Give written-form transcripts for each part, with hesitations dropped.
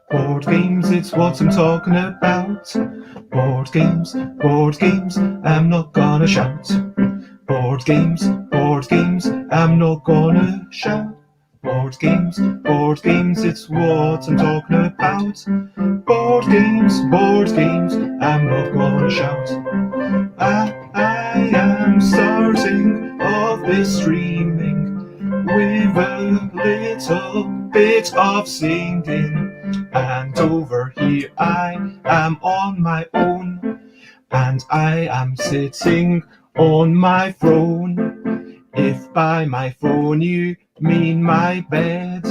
Board games, it's what I'm talking about. Board games, I'm not gonna shout. Board games, I'm not gonna shout. Board games, it's what I'm talking about. Board games, I'm not gonna shout. I am starting off this streaming with a little bit of singing. And over here I am on my own, and I am sitting on my throne. If by my throne you mean my bed,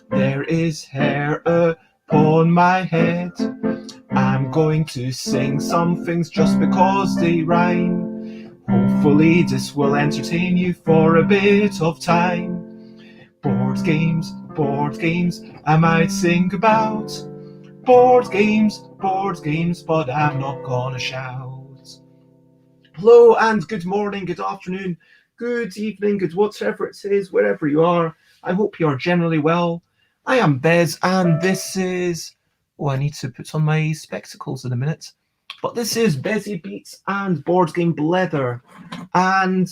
there is hair upon my head. I'm going to sing some things just because they rhyme. Hopefully this will entertain you for a bit of time. Board games, I might sing about. Board games, but I'm not gonna shout. Hello and good morning, good afternoon, good evening, good whatever it is, wherever you are. I hope you are generally well. I am Bez, and this is... Oh, I need to put on my spectacles in a minute. But this is Bezzy Beats and Board Game Blether. And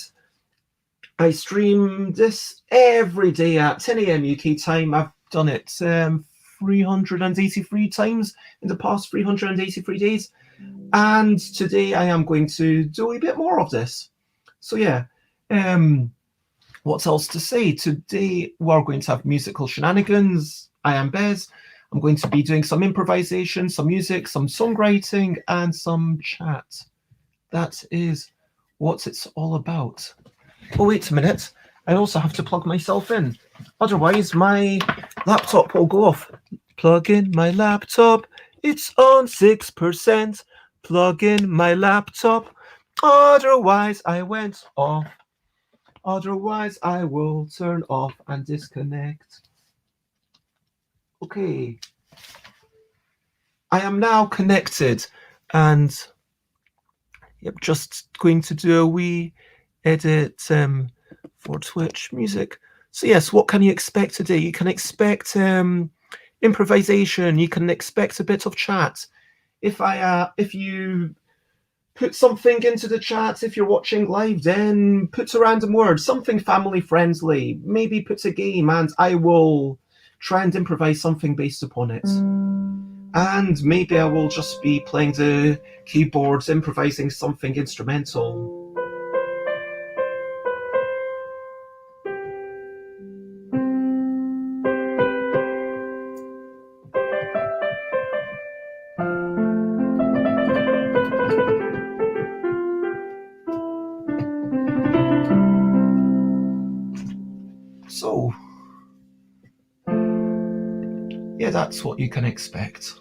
I stream this every day at 10 a.m. UK time. I've done it 383 times in the past 383 days. And today I am going to do a bit more of this. So yeah, what else to say? Today we're going to have musical shenanigans. I am Bez. I'm going to be doing some improvisation, some music, some songwriting, and some chat. That is what it's all about. Oh, wait a minute. I also have to plug myself in. Otherwise, my laptop will go off. Plug in my laptop. It's on 6%. Plug in my laptop. Otherwise, I went off. Otherwise, I will turn off and disconnect. Okay. I am now connected, and yep, just going to do a wee edit for Twitch music. So yes, what can you expect today? You can expect improvisation. You can expect a bit of chat. If you put something into the chat, if you're watching live, then put a random word, something family friendly. Maybe put a game, and I will try and improvise something based upon it. And maybe I will just be playing the keyboards, improvising something instrumental. So, yeah, that's what you can expect.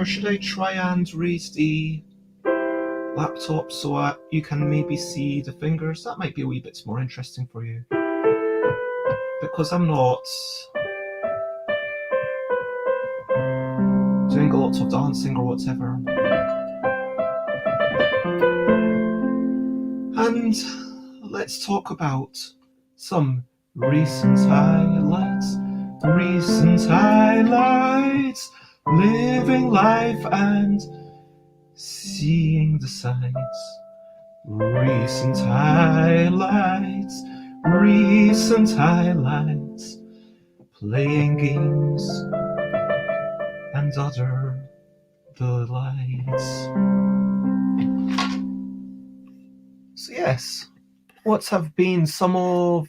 Should I try and raise the laptop so you can maybe see the fingers? That might be a wee bit more interesting for you, because I'm not doing a lot of dancing or whatever. And let's talk about some recent highlights. Living life and seeing the sights. Recent highlights. Playing games and other delights. So yes, what have been some of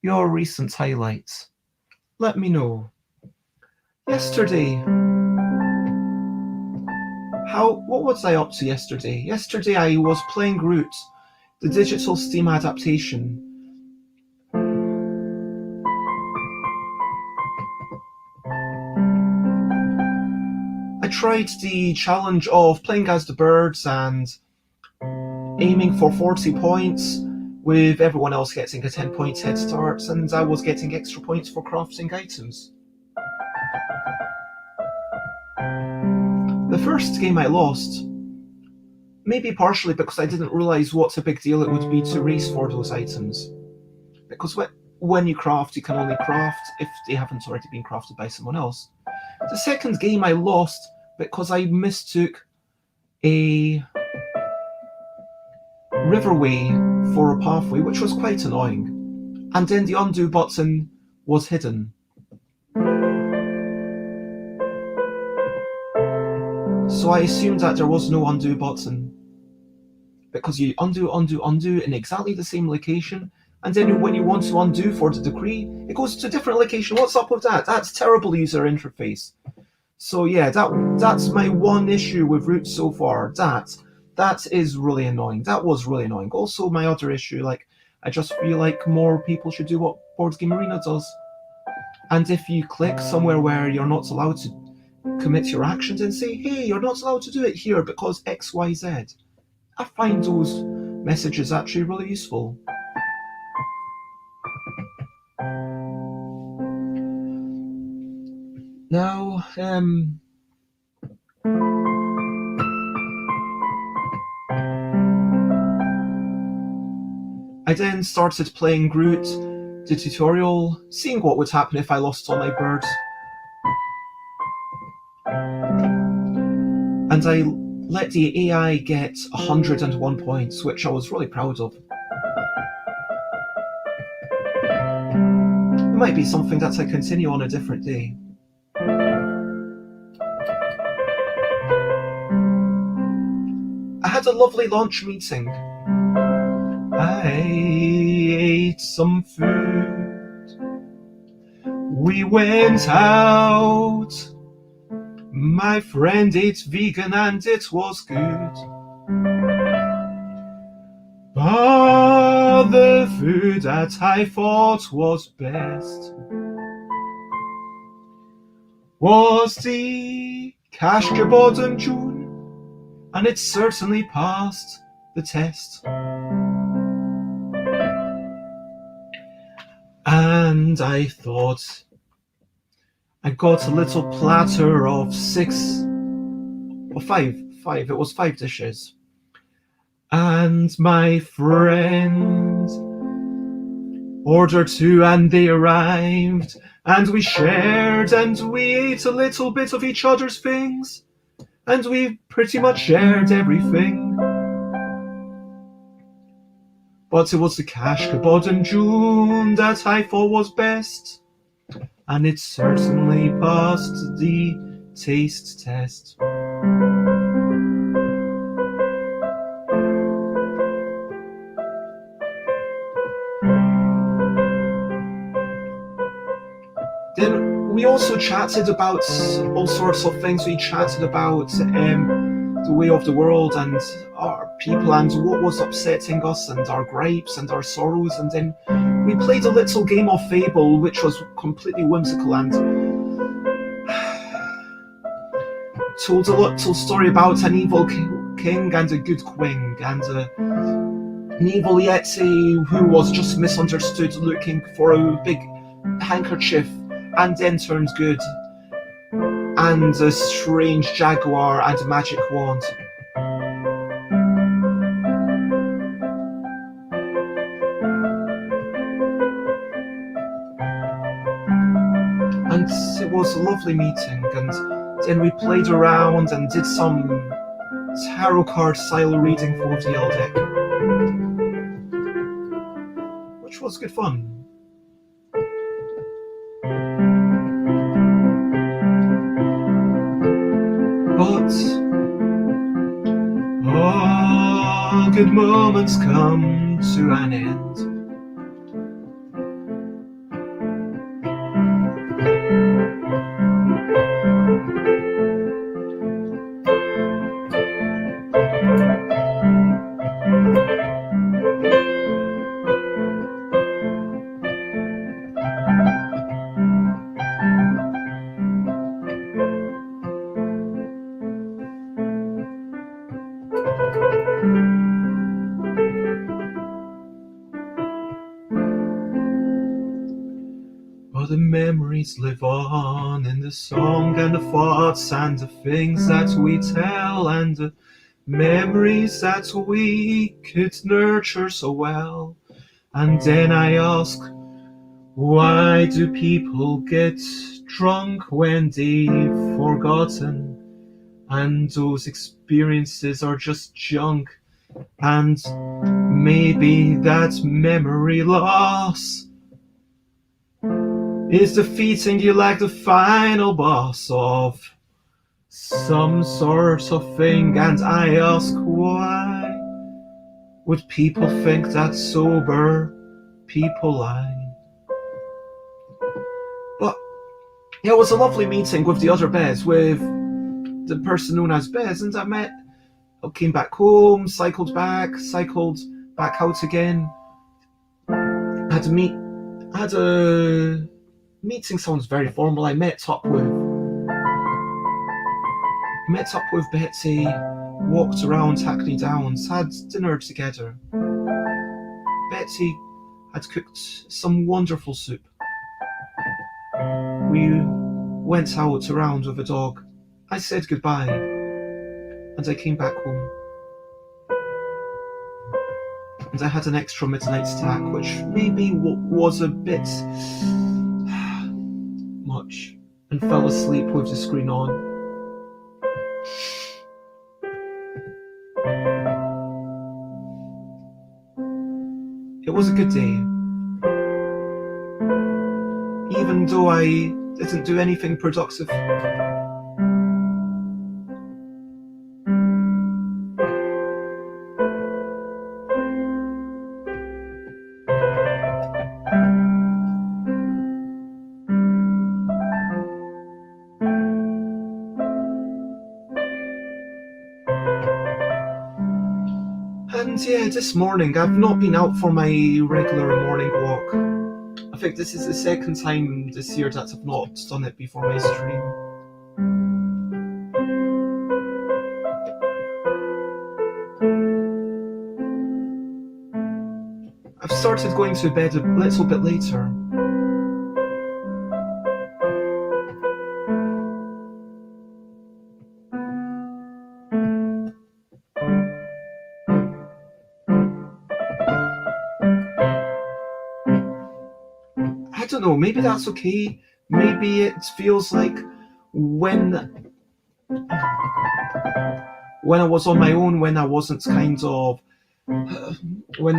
your recent highlights? Let me know. Yesterday. What was I up to yesterday? Yesterday I was playing Root, the digital Steam adaptation. I tried the challenge of playing as the birds and aiming for 40 points, with everyone else getting a 10 points head start, and I was getting extra points for crafting items. The first game I lost, maybe partially because I didn't realise what a big deal it would be to race for those items. Because when you craft, you can only craft if they haven't already been crafted by someone else. The second game I lost because I mistook a riverway for a pathway, which was quite annoying. And then the undo button was hidden. So I assumed that there was no undo button, because you undo in exactly the same location, and then when you want to undo for the decree, it goes to a different location. What's up with that? That's terrible user interface. So yeah, that's my one issue with Root so far. That is really annoying. That was really annoying. Also, my other issue, I just feel like more people should do what Board Game Arena does. And if you click somewhere where you're not allowed to commit your actions and say, hey, you're not allowed to do it here because X, Y, Z. I find those messages actually really useful. Now, I then started playing Groot, the tutorial, seeing what would happen if I lost all my birds. And I let the AI get 101 points, which I was really proud of. It might be something that I continue on a different day. I had a lovely lunch meeting. I ate some food. We went out. My friend ate vegan and it was good. But the food that I thought was best was the Kashkabodden June, and it certainly passed the test. And I thought, I got a little platter of 5 dishes. And my friend ordered 2 and they arrived, and we shared and we ate a little bit of each other's things, and we pretty much shared everything. But it was the Kashkabodden June that I thought was best, and it certainly passed the taste test. Then we also chatted about all sorts of things. We chatted about the way of the world and our people and what was upsetting us and our gripes and our sorrows, and then we played a little game of Fable, which was completely whimsical and told a little story about an evil king and a good queen, and an evil Yeti who was just misunderstood looking for a big handkerchief and then turned good, and a strange jaguar and a magic wand. And it was a lovely meeting, and then we played around and did some tarot card style reading for the L deck, which was good fun. But all good moments come to an end. memories live on in the song and the thoughts and the things that we tell and the memories that we could nurture so well. And then I ask, why do people get drunk when they've forgotten? And those experiences are just junk. And maybe that memory loss is defeating you like the final boss of some sort of thing. And I ask, why would people think that sober people lie? But it was a lovely meeting with the other Bez, with the person known as Bez, and I came back home, cycled back out again. Had a meeting sounds very formal. I met up with Betsy, walked around Hackney Downs, had dinner together. Betsy had cooked some wonderful soup. We went out around with a dog. I said goodbye, and I came back home. And I had an extra midnight snack, which maybe was a bit much, and fell asleep with the screen on. It was a good day, even though I didn't do anything productive. And yeah, this morning I've not been out for my regular morning walk. I think this is the second time this year that I've not done it before my stream. I've started going to bed a little bit later. I don't know, maybe that's okay. Maybe it feels like when I was on my own, when I wasn't kind of when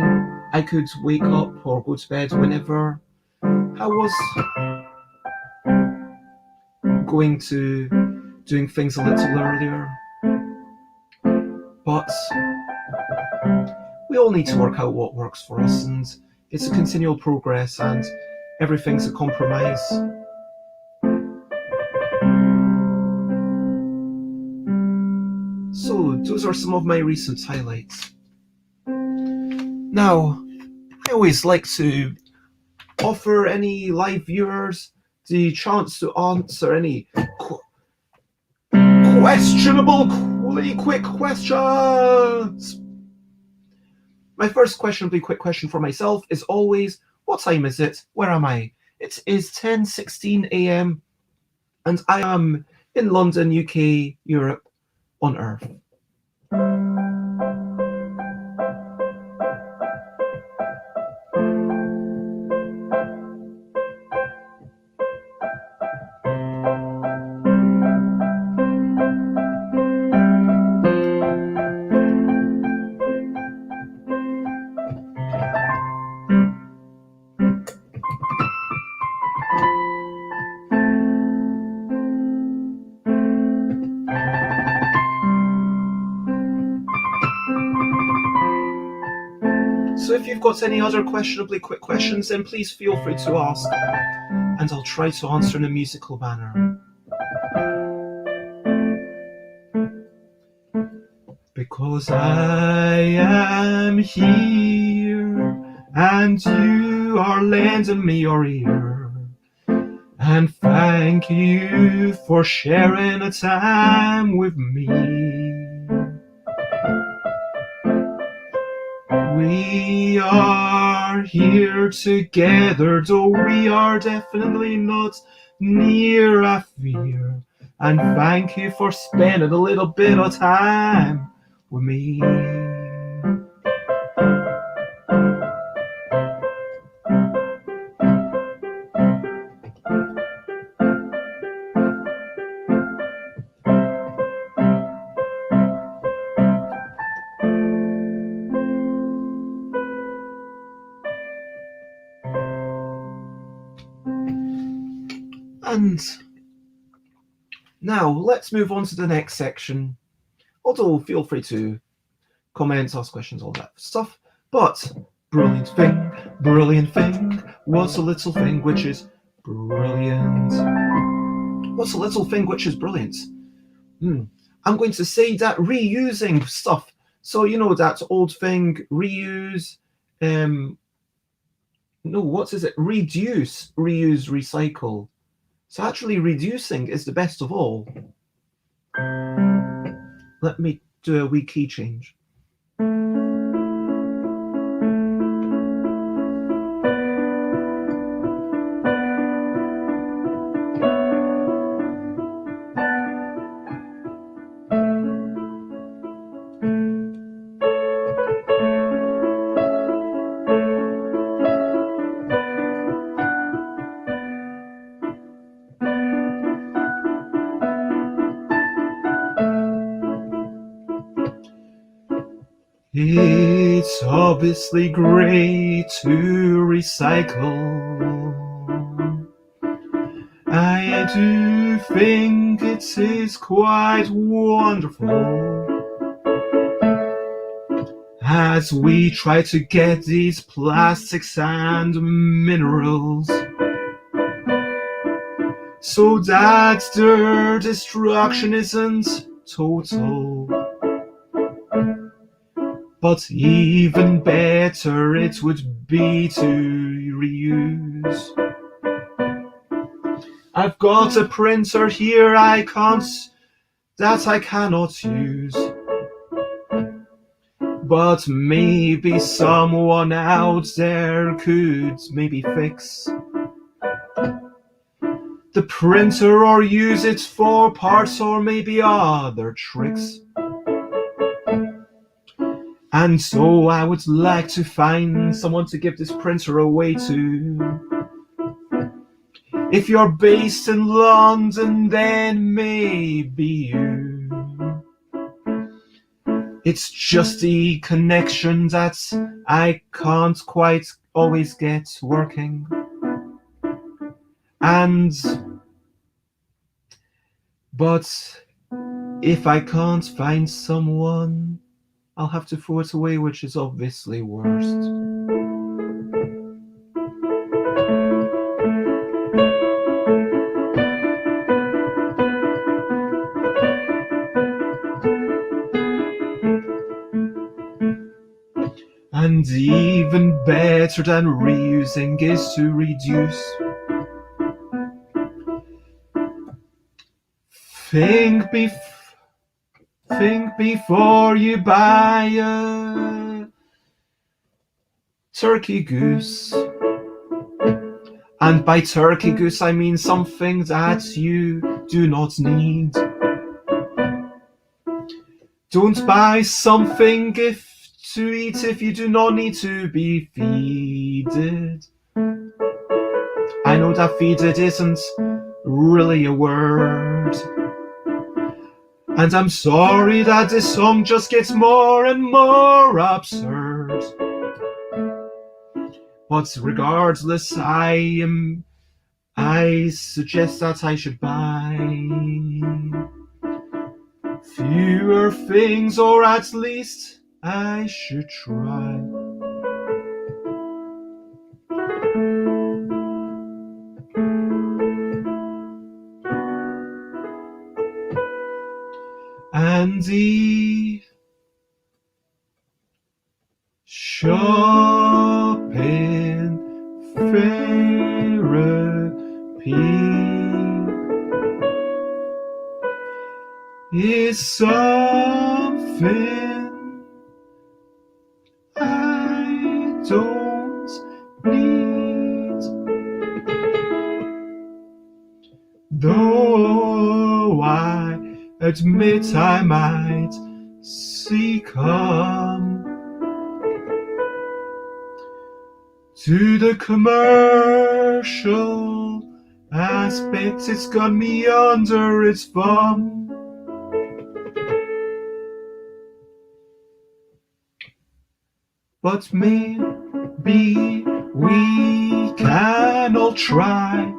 I could wake up or go to bed whenever I was going to doing things a little earlier. But we all need to work out what works for us, and it's a continual progress, and everything's a compromise. So those are some of my recent highlights. Now, I always like to offer any live viewers the chance to answer any questionably quick questions. My first questionably quick question for myself is always, what time is it? Where am I? It is 10:16 a.m. and I am in London, UK, Europe, on Earth. So if you've got any other questionably quick questions, then please feel free to ask, and I'll try to answer in a musical manner. Because I am here, and you are lending me your ear, and thank you for sharing a time with me. We are are here together, though we are definitely not near a fear. And thank you for spending a little bit of time with me. And now let's move on to the next section. Although feel free to comment, ask questions, all that stuff. But brilliant thing, what's a little thing which is brilliant? What's a little thing which is brilliant? I'm going to say that reusing stuff. So you know that old thing, reuse, no, what is it? Reduce, reuse, recycle. So actually reducing is the best of all. Let me do a wee key change. It's obviously great to recycle. I do think it is quite wonderful as we try to get these plastics and minerals so that their destruction isn't total. But even better it would be to reuse. I've got a printer here that I cannot use. But maybe someone out there could maybe fix the printer or use it for parts or maybe other tricks. And so I would like to find someone to give this printer away to. If you're based in London, then maybe you. It's just the connection that I can't quite always get working. But if I can't find someone, I'll have to throw it away, which is obviously worst. And even better than reusing is to reduce. Think before you buy a turkey goose. And by turkey goose I mean something that you do not need. Don't buy something to eat if you do not need to be feeded. I know that feeded isn't really a word. And I'm sorry that this song just gets more and more absurd. But regardless, I suggest that I should buy fewer things, or at least I should try. And the shopping therapy is something I don't though I admit I might succumb to the commercial aspect. It's got me under its thumb. But maybe we can all try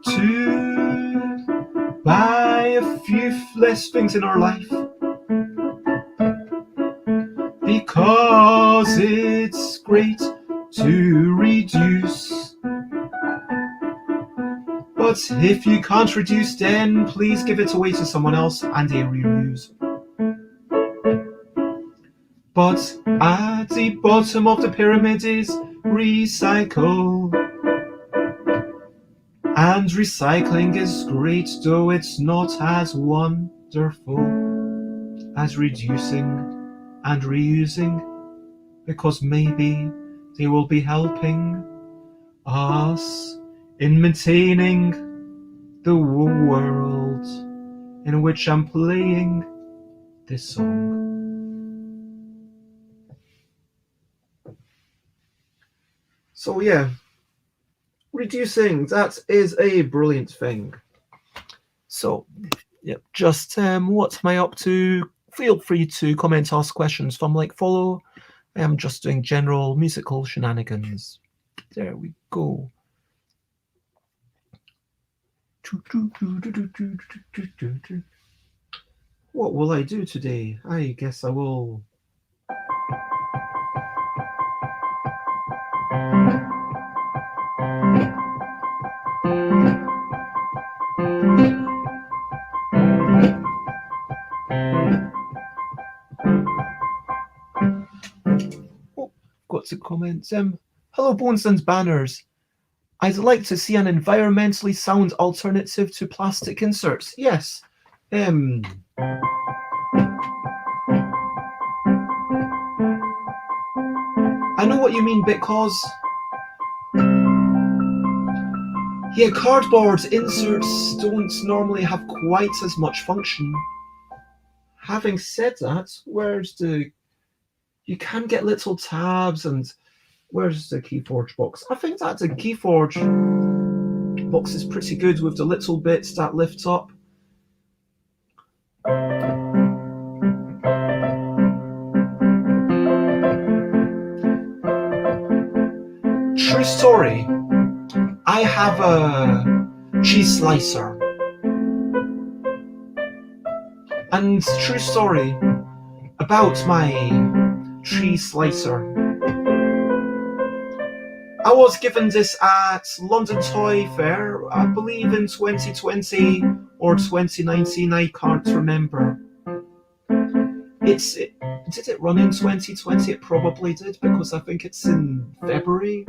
to buy a few less things in our life, because it's great to reduce. But if you can't reduce, then please give it away to someone else and they reuse. But at the bottom of the pyramid is recycle. And recycling is great, though it's not as wonderful as reducing and reusing, because maybe they will be helping us in maintaining the world in which I'm playing this song. So yeah, reducing, that is a brilliant thing. So yeah, just what am I up to? Feel free to comment, ask questions, thumb like, follow. I am just doing general musical shenanigans. There we go. What will I do today? I guess I will... got some comments. Hello, Bones and Banners. I'd like to see an environmentally sound alternative to plastic inserts. Yes. I know what you mean, because yeah, cardboard inserts don't normally have quite as much function. Having said that, you can get little tabs, and where's the Keyforge box? I think that the Keyforge box is pretty good with the little bits that lift up. True story, I have a cheese slicer. And true story about my cheese slicer. I was given this at London Toy Fair, I believe in 2020 or 2019, I can't remember. Did it run in 2020? It probably did, because I think it's in February.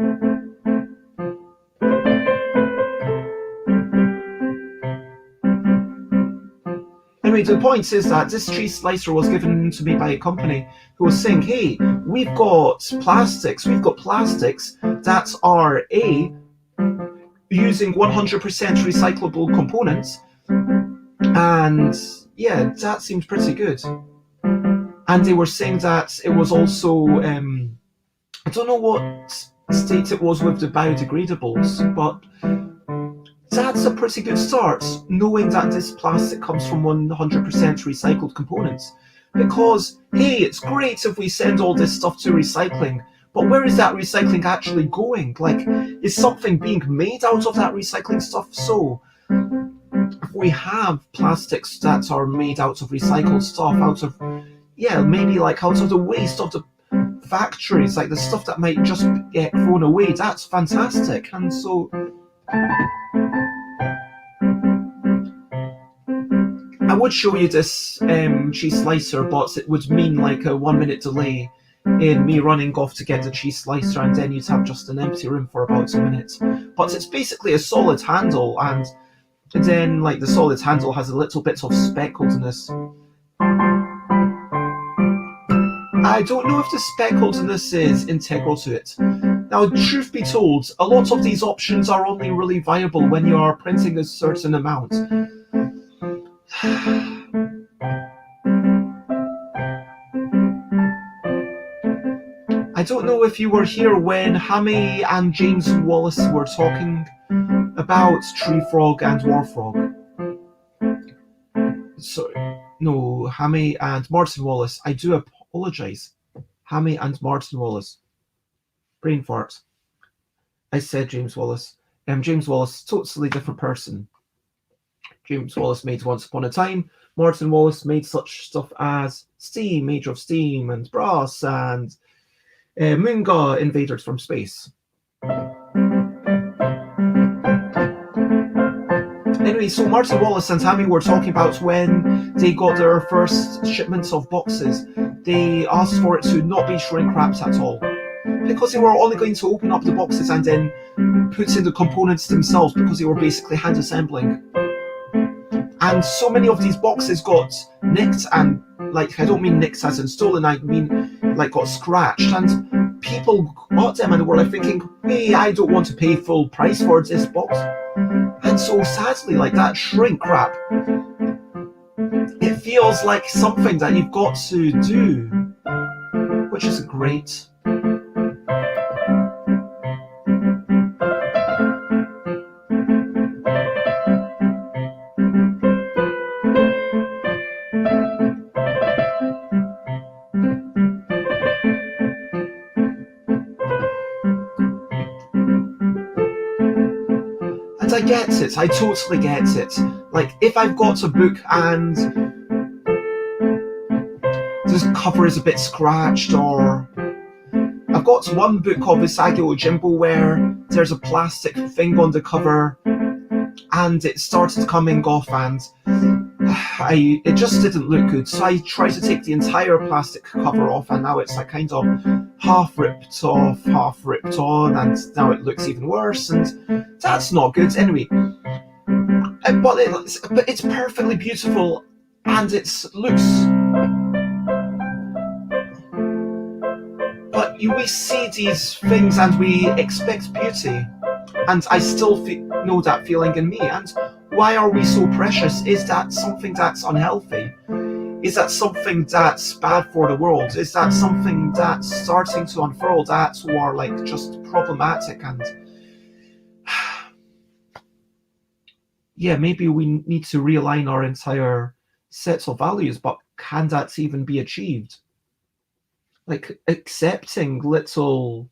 Anyway, the point is that this cheese slicer was given to me by a company who was saying, hey, we've got plastics that are using 100% recyclable components, and yeah, that seemed pretty good. And they were saying that it was also, I don't know what state it was with the biodegradables, but that's a pretty good start, knowing that this plastic comes from 100% recycled components. Because, hey, it's great if we send all this stuff to recycling, but where is that recycling actually going? Like, is something being made out of that recycling stuff? So, if we have plastics that are made out of recycled stuff, maybe like out of the waste of the factories, like the stuff that might just get thrown away, that's fantastic. And so I would show you this cheese slicer, but it would mean like a 1 minute delay in me running off to get the cheese slicer, and then you'd have just an empty room for about 2 minutes. But it's basically a solid handle, and then like the solid handle has a little bit of speckledness. I don't know if the speckledness is integral to it, Now, truth be told, a lot of these options are only really viable when you are printing a certain amount. I don't know if you were here when Hammy and James Wallace were talking about Tree Frog and War Frog. Sorry, no, Hammy and Martin Wallace. I do apologise. Hammy and Martin Wallace. Brain fart. I said James Wallace. James Wallace, totally different person. James Wallace made Once Upon a Time. Martin Wallace made such stuff as Steam, Age of Steam, and Brass, and Moonga, Invaders from Space. Anyway, so Martin Wallace and Hammy were talking about when they got their first shipments of boxes. They asked for it to not be shrink wrapped at all, because they were only going to open up the boxes and then put in the components themselves, because they were basically hand assembling. And so many of these boxes got nicked, and like, I don't mean nicked as in stolen, I mean like got scratched, and people got them and were like thinking, hey, I don't want to pay full price for this box. And so sadly, like, that shrink wrap, it feels like something that you've got to do, which is great. And I get it, I totally get it. Like, if I've got a book and the cover is a bit scratched, or I've got one book of Usagi Ojimbo where there's a plastic thing on the cover and it started coming off, and it just didn't look good. So I tried to take the entire plastic cover off, and now it's like kind of half ripped off, half ripped on, and now it looks even worse, and that's not good. Anyway, but it's perfectly beautiful, and it looks. But we see these things and we expect beauty, and I still know that feeling in me. And why are we so precious? Is that something that's unhealthy? Is that something that's bad for the world? Is that something that's starting to unfurl that are like just problematic? And yeah, maybe we need to realign our entire sets of values, but can that even be achieved? Like, accepting little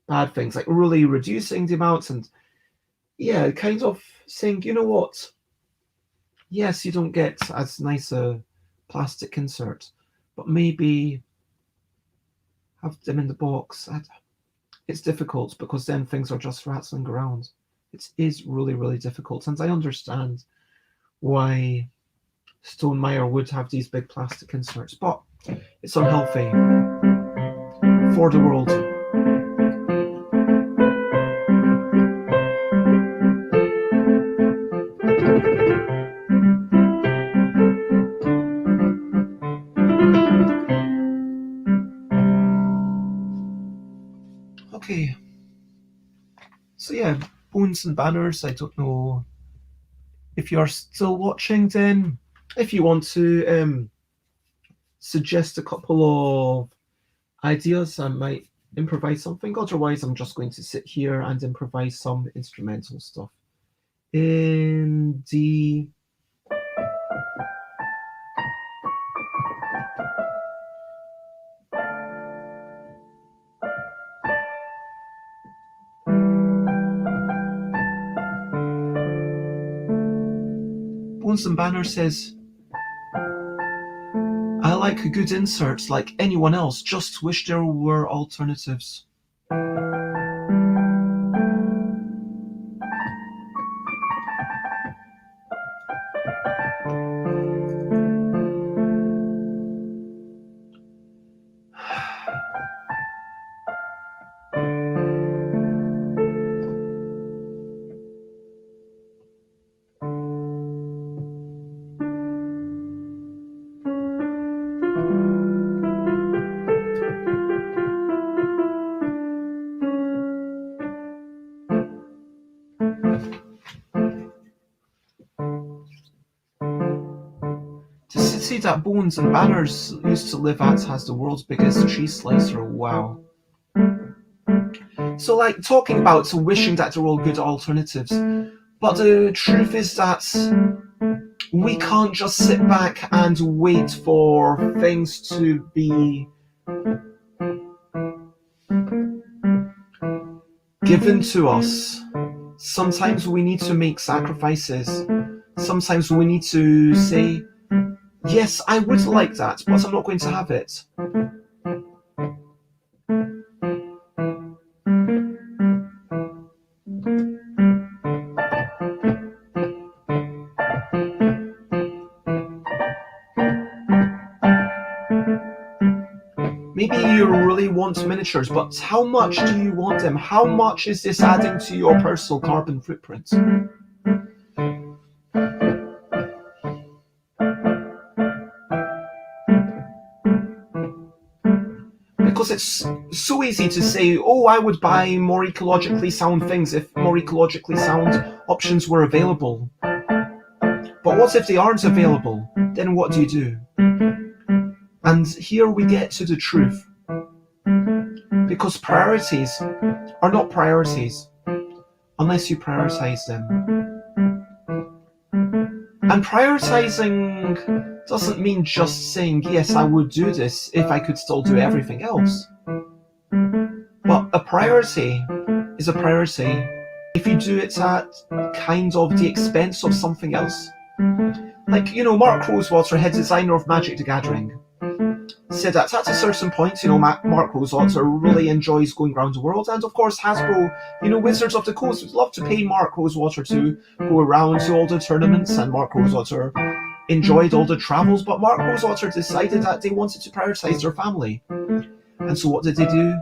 bad things, like really reducing the amounts, and yeah, kind of saying, you know what, yes, you don't get as nice a plastic insert, but maybe have them in the box. It's difficult because then things are just rattling around. It is really, really difficult, and I understand why Stonemaier would have these big plastic inserts, but it's unhealthy for the world. Okay, so yeah, Bones and Banners. I don't know if you're still watching. Then, if you want to suggest a couple of ideas, I might improvise something. Otherwise, I'm just going to sit here and improvise some instrumental stuff in D. Bones and Banner says, I like good inserts like anyone else, just wish there were alternatives. The city that Bones and Banners used to live at has the world's biggest cheese slicer. Wow. So, like, talking about wishing that there were all good alternatives, but the truth is that we can't just sit back and wait for things to be given to us. Sometimes we need to make sacrifices. Sometimes we need to say, yes, I would like that, but I'm not going to have it. Maybe you really want miniatures, but how much do you want them? How much is this adding to your personal carbon footprint? Because it's so easy to say, oh, I would buy more ecologically sound things if more ecologically sound options were available. But what if they aren't available? Then what do you do? And here we get to the truth. Because priorities are not priorities unless you prioritize them. And prioritizing doesn't mean just saying, yes, I would do this if I could still do everything else. But a priority is a priority if you do it at kind of the expense of something else. Like, Mark Rosewater, head designer of Magic the Gathering, said that at a certain point, Mark Rosewater really enjoys going around the world, and of course Hasbro, Wizards of the Coast would love to pay Mark Rosewater to go around to all the tournaments, and Mark Rosewater enjoyed all the travels, but Mark Rosewater decided that they wanted to prioritize their family. And so what did they do?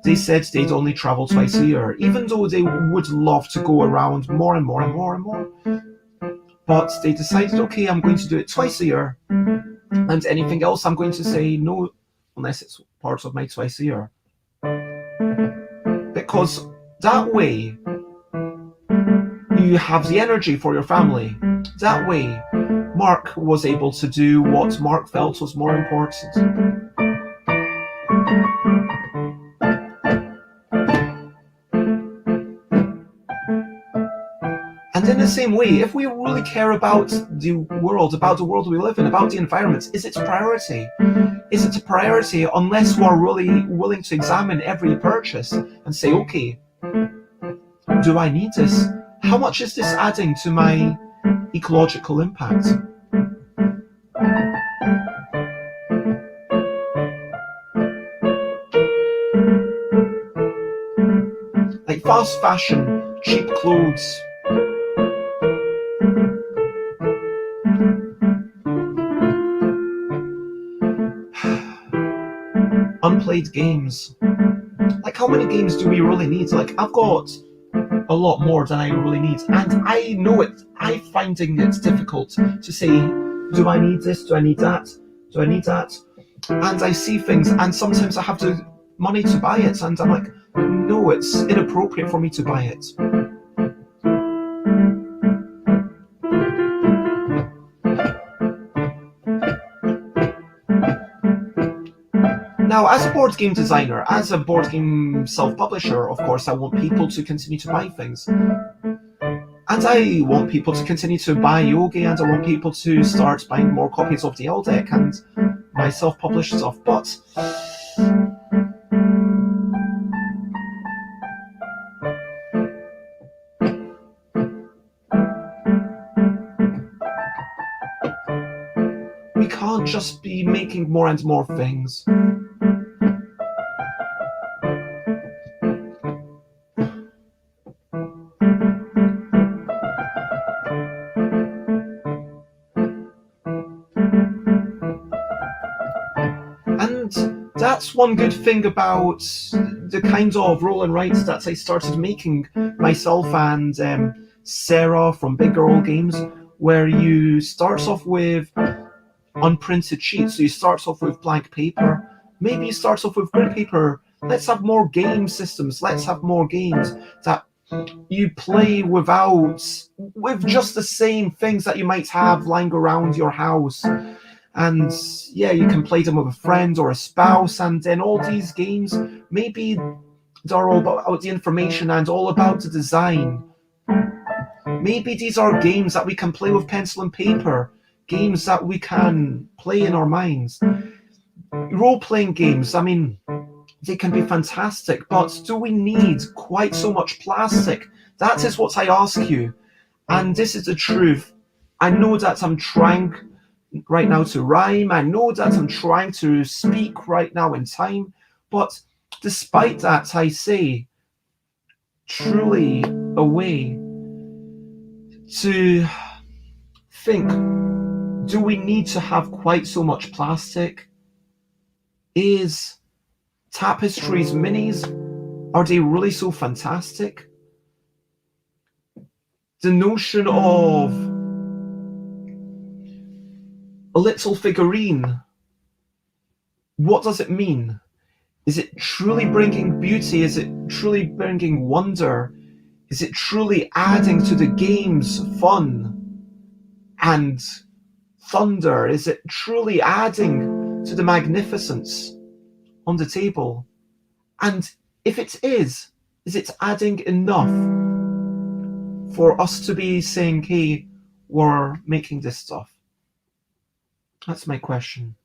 They said they'd only travel twice a year, even though they would love to go around more and more and more and more. But they decided, okay, I'm going to do it twice a year, and anything else I'm going to say no, unless it's part of my twice a year. Because that way, you have the energy for your family. That way, Mark was able to do what Mark felt was more important. And in the same way, if we really care about the world we live in, about the environment, is it a priority? Is it a priority unless we're really willing to examine every purchase and say, okay, do I need this? How much is this adding to my ecological impact? Like fast fashion, cheap clothes, unplayed games. Like, how many games do we really need? Like, I've got a lot more than I really need, and I know it. I'm finding it difficult to say, do I need this? Do I need that? Do I need that? And I see things, and sometimes I have the money to buy it, and I'm like, no, it's inappropriate for me to buy it. Now, as a board game designer, as a board game self-publisher, of course, I want people to continue to buy things. And I want people to continue to buy Yogi, and I want people to start buying more copies of the L deck and my self-published stuff. But we can't just be making more and more things. That's one good thing about the kind of roll and writes that I started making myself and Sarah from Big Girl Games, where you start off with unprinted sheets. So you start off with blank paper. Maybe you start off with grid paper. Let's have more game systems. Let's have more games that you play with just the same things that you might have lying around your house. And yeah, you can play them with a friend or a spouse. And then all these games, maybe they're all about the information and all about the design. Maybe these are games that we can play with pencil and paper, games that we can play in our minds. Role-playing games, I mean, they can be fantastic, but do we need quite so much plastic? That is what I ask you. And this is the truth. I know that I'm trying right now to rhyme. I know that I'm trying to speak right now in time. But despite that, I say, truly a way to think, do we need to have quite so much plastic? Is Tapestry's minis, are they really so fantastic? The notion of a little figurine, what does it mean? Is it truly bringing beauty? Is it truly bringing wonder? Is it truly adding to the game's fun and thunder? Is it truly adding to the magnificence on the table? And if it is it adding enough for us to be saying, hey, we're making this stuff? That's my question.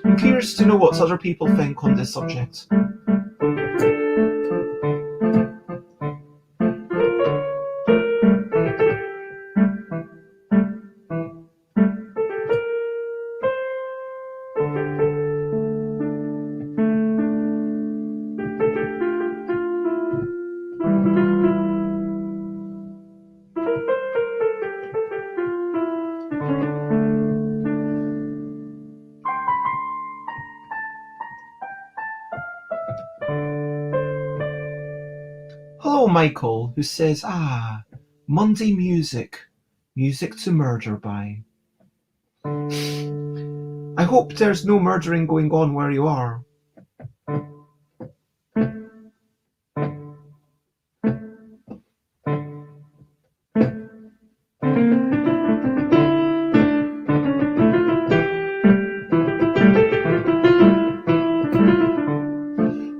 I'm curious to know what other people think on this subject. Hello, Michael, who says, Monday music to murder by. I hope there's no murdering going on where you are.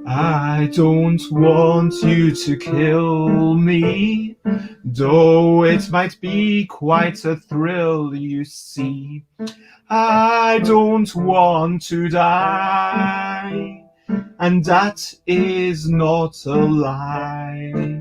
I don't want you to kill me, though it might be quite a thrill, you see. I don't want to die, and that is not a lie.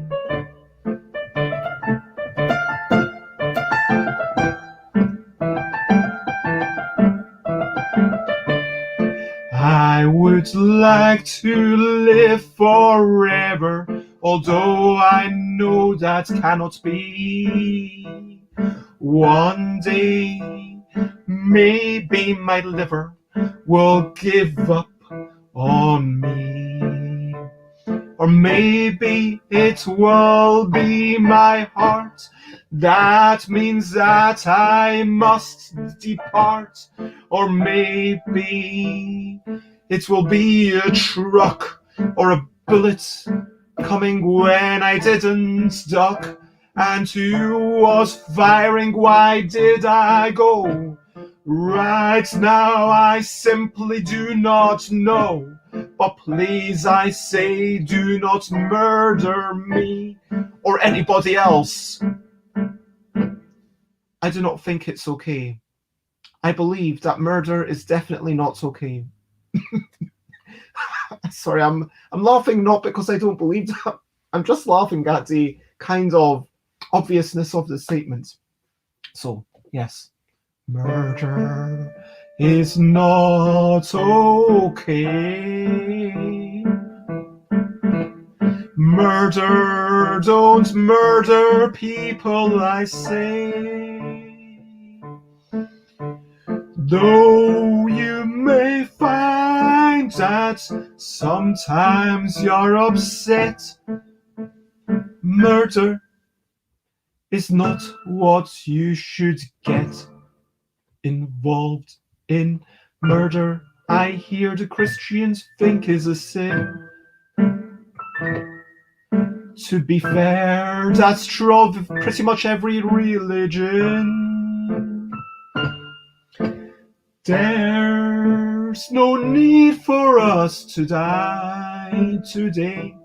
I would like to live forever, although I know that cannot be. One day, maybe my liver will give up on me. Or maybe it will be my heart. That means that I must depart. Or maybe it will be a truck or a bullet coming when I didn't duck. And who was firing? Why did I go? Right now I simply do not know. But please, I say, do not murder me or anybody else. I do not think it's okay. I believe that murder is definitely not okay. Sorry, I'm laughing not because I don't believe that. I'm just laughing at the kind of obviousness of the statement. So, yes, murder is not okay. Murder, don't murder people, I say. Though you may find that sometimes you're upset, murder is not what you should get involved in. Murder, I hear the Christians think, is a sin. To be fair, that's true of pretty much every religion. There's no need for us to die today,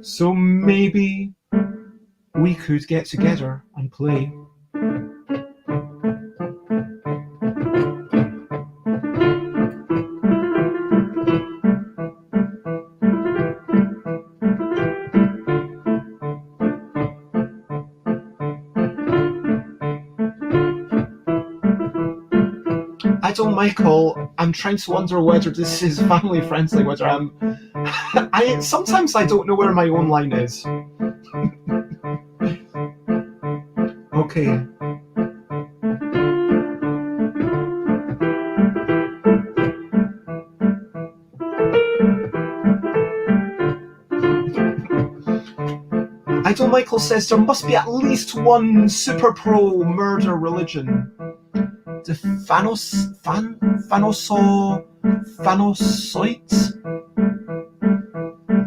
so maybe we could get together and play. I don't, Michael. I'm trying to wonder whether this is family friendly. Whether sometimes I don't know where my own line is. Okay. Idol Michael says there must be at least one super pro murder religion. The Phanosoites?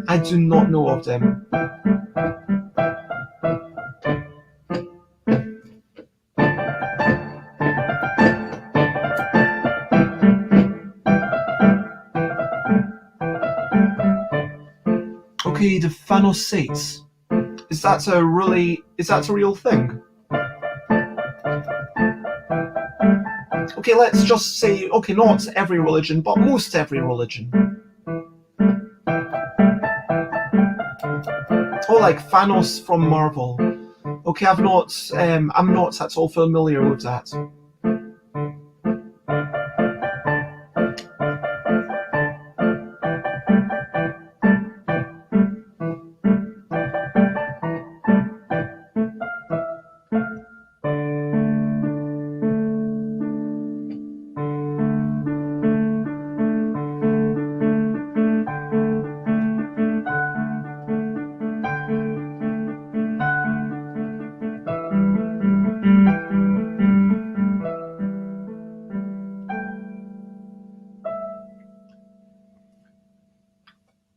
I do not know of them. Okay, the Phanosates. Is that a real thing? Okay, let's just say, okay, not every religion, but most every religion. Oh, like Thanos from Marvel. Okay, I'm not at all familiar with that.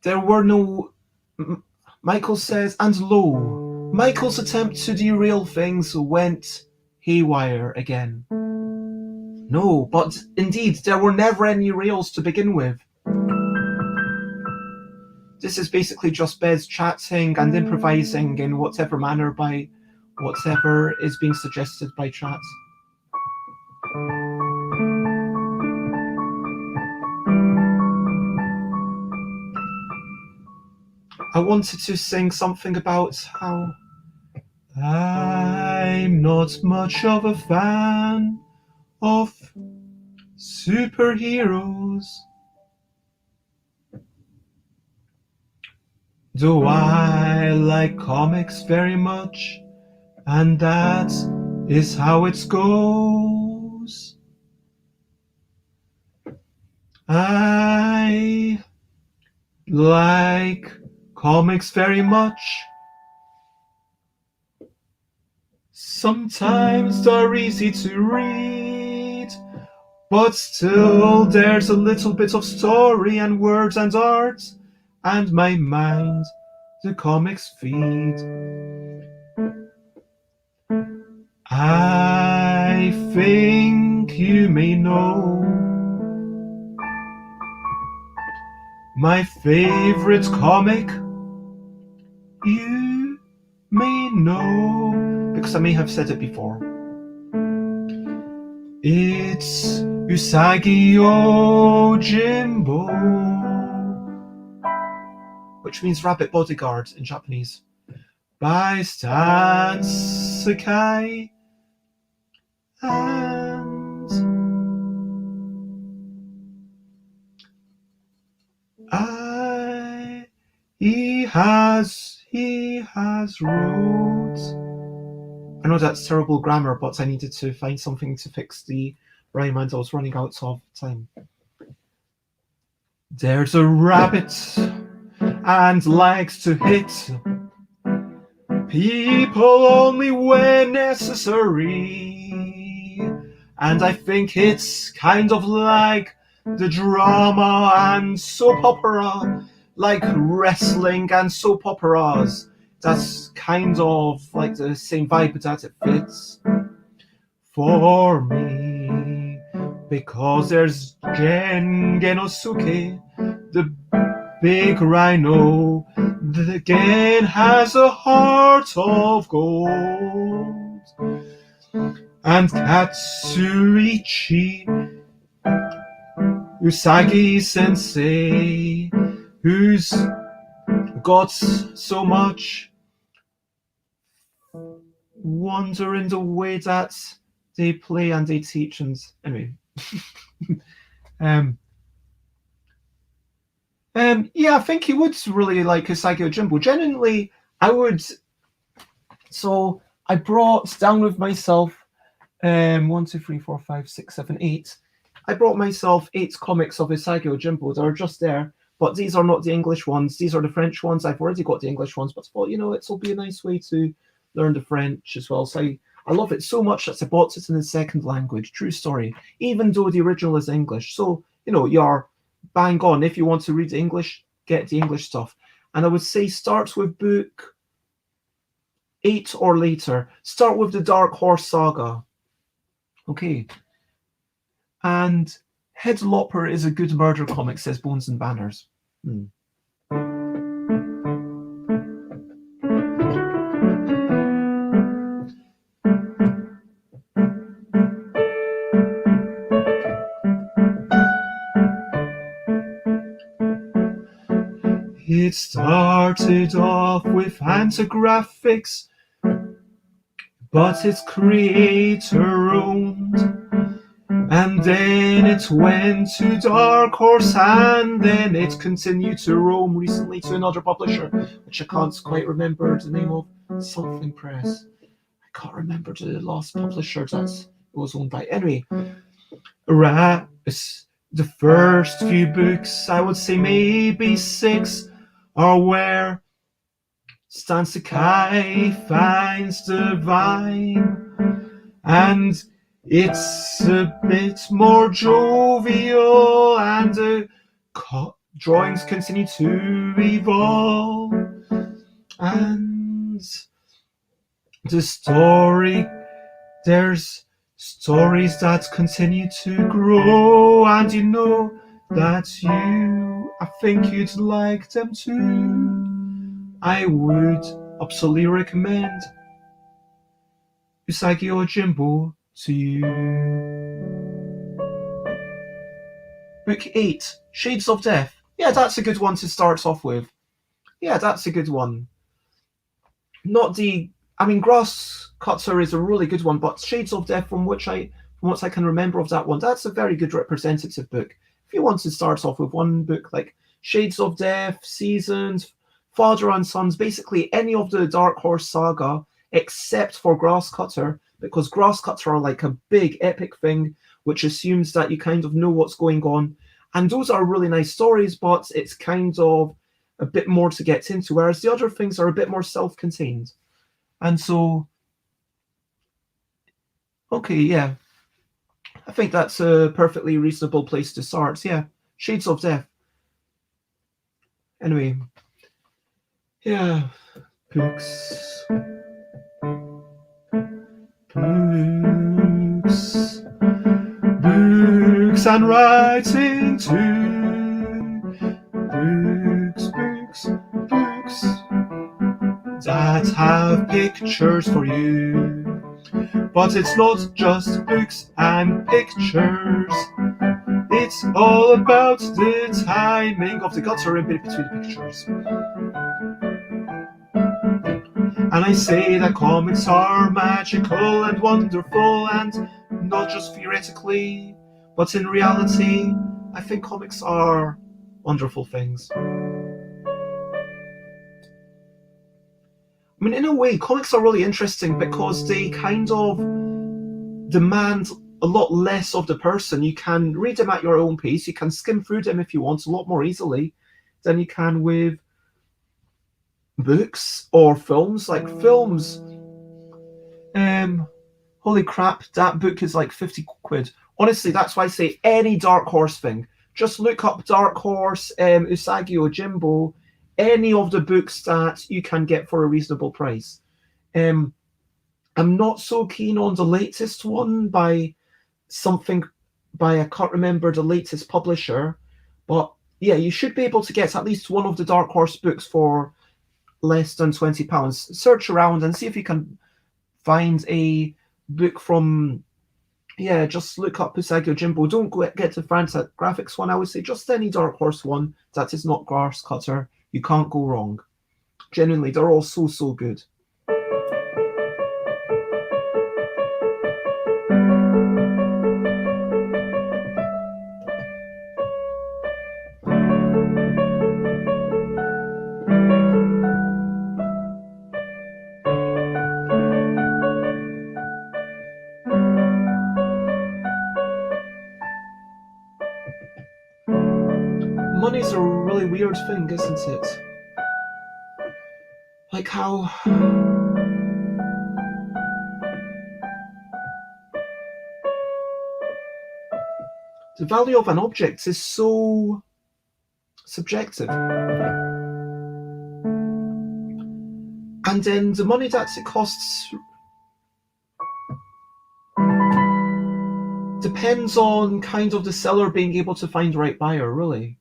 There were no... Michael says, and lo, Michael's attempt to derail things went haywire again. No, but indeed, there were never any rails to begin with. This is basically just Bez chatting and improvising in whatever manner by whatever is being suggested by chat. I wanted to sing something about how I'm not much of a fan of superheroes. Though I like comics very much, and that is how it goes. I like comics very much. Sometimes they're easy to read, but still there's a little bit of story and words and art, and my mind the comics feed. I think you may know my favorite comic. You may know, because I may have said it before. It's Usagi Yojimbo, which means rabbit bodyguard in Japanese, by Stan Sakai. And He has wrote. I know that's terrible grammar, but I needed to find something to fix the rhyme and I was running out of time. There's a rabbit and likes to hit people only when necessary. And I think it's kind of like the drama and soap opera, like wrestling and soap operas. That's kind of like the same vibe that it fits for me. Because there's Genosuke, the big rhino, that again has a heart of gold. And Katsuichi, Usagi sensei, who's got so much wonder in the way that they play and they teach. And anyway, yeah, I think he would really like Usagi Ojimbo. Genuinely, I would. So I brought down with myself 1, 2, 3, 4, 5, 6, 7, 8. I brought myself 8 comics of Usagi Ojimbo that are just there, but these are not the English ones. These are the French ones. I've already got the English ones, but I thought, it'll be a nice way to learn the French as well. So I love it so much that I bought it in the second language. True story. Even though the original is English. So, you're bang on. If you want to read the English, get the English stuff. And I would say start with book 8 or later. Start with the Dark Horse Saga. Okay. And Head Lopper is a good murder comic, says Bones and Banners. It started off with Fantagraphics, but its creator owned. And then it went to Dark Horse, and then it continued to roam recently to another publisher, which I can't quite remember the name of. Something Press. I can't remember the last publisher that it was owned by. Anyway, the first few books, I would say maybe 6, are where Stan Sakai finds the vibe, and it's a bit more jovial, and the drawings continue to evolve, and the story, there's stories that continue to grow, and that I think you'd like them too. I would absolutely recommend Usagi Ojimbo to you. Book 8, Shades of Death. Yeah, that's a good one to start off with. Yeah, that's a good one. Grass Cutter is a really good one, but Shades of Death, from what I can remember of that one, that's a very good representative book. If you want to start off with one book like Shades of Death, Seasons, Father and Sons, basically any of the Dark Horse Saga, except for Grass Cutter, because Grass Cutter are like a big epic thing, which assumes that you kind of know what's going on. And those are really nice stories, but it's kind of a bit more to get into, whereas the other things are a bit more self-contained. And so, okay, yeah. I think that's a perfectly reasonable place to start. Yeah, Shades of Death. Anyway, yeah, books. Books and writing too. Books that have pictures for you. But it's not just books and pictures. It's all about the timing of the gutter in between the pictures. And I say that comics are magical and wonderful, and not just theoretically, but in reality, I think comics are wonderful things. I mean, in a way, comics are really interesting because they kind of demand a lot less of the person. You can read them at your own pace. You can skim through them if you want a lot more easily than you can with books or films. Like films, holy crap, that book is like 50 quid. Honestly, that's why I say any Dark Horse thing. Just look up Dark Horse, Usagi Yojimbo, any of the books that you can get for a reasonable price. I'm not so keen on the latest one by I can't remember the latest publisher, but yeah, you should be able to get at least one of the Dark Horse books for less than £20. Search around and see if you can find a book from, just look up Usagi Yojimbo. Don't get the Frantic Graphics one. I would say just any Dark Horse one that is not Grass Cutter. You can't go wrong. Genuinely, they're all so good. Money's a really weird thing, isn't it? Like how the value of an object is so subjective. And then the money that it costs depends on kind of the seller being able to find the right buyer, really.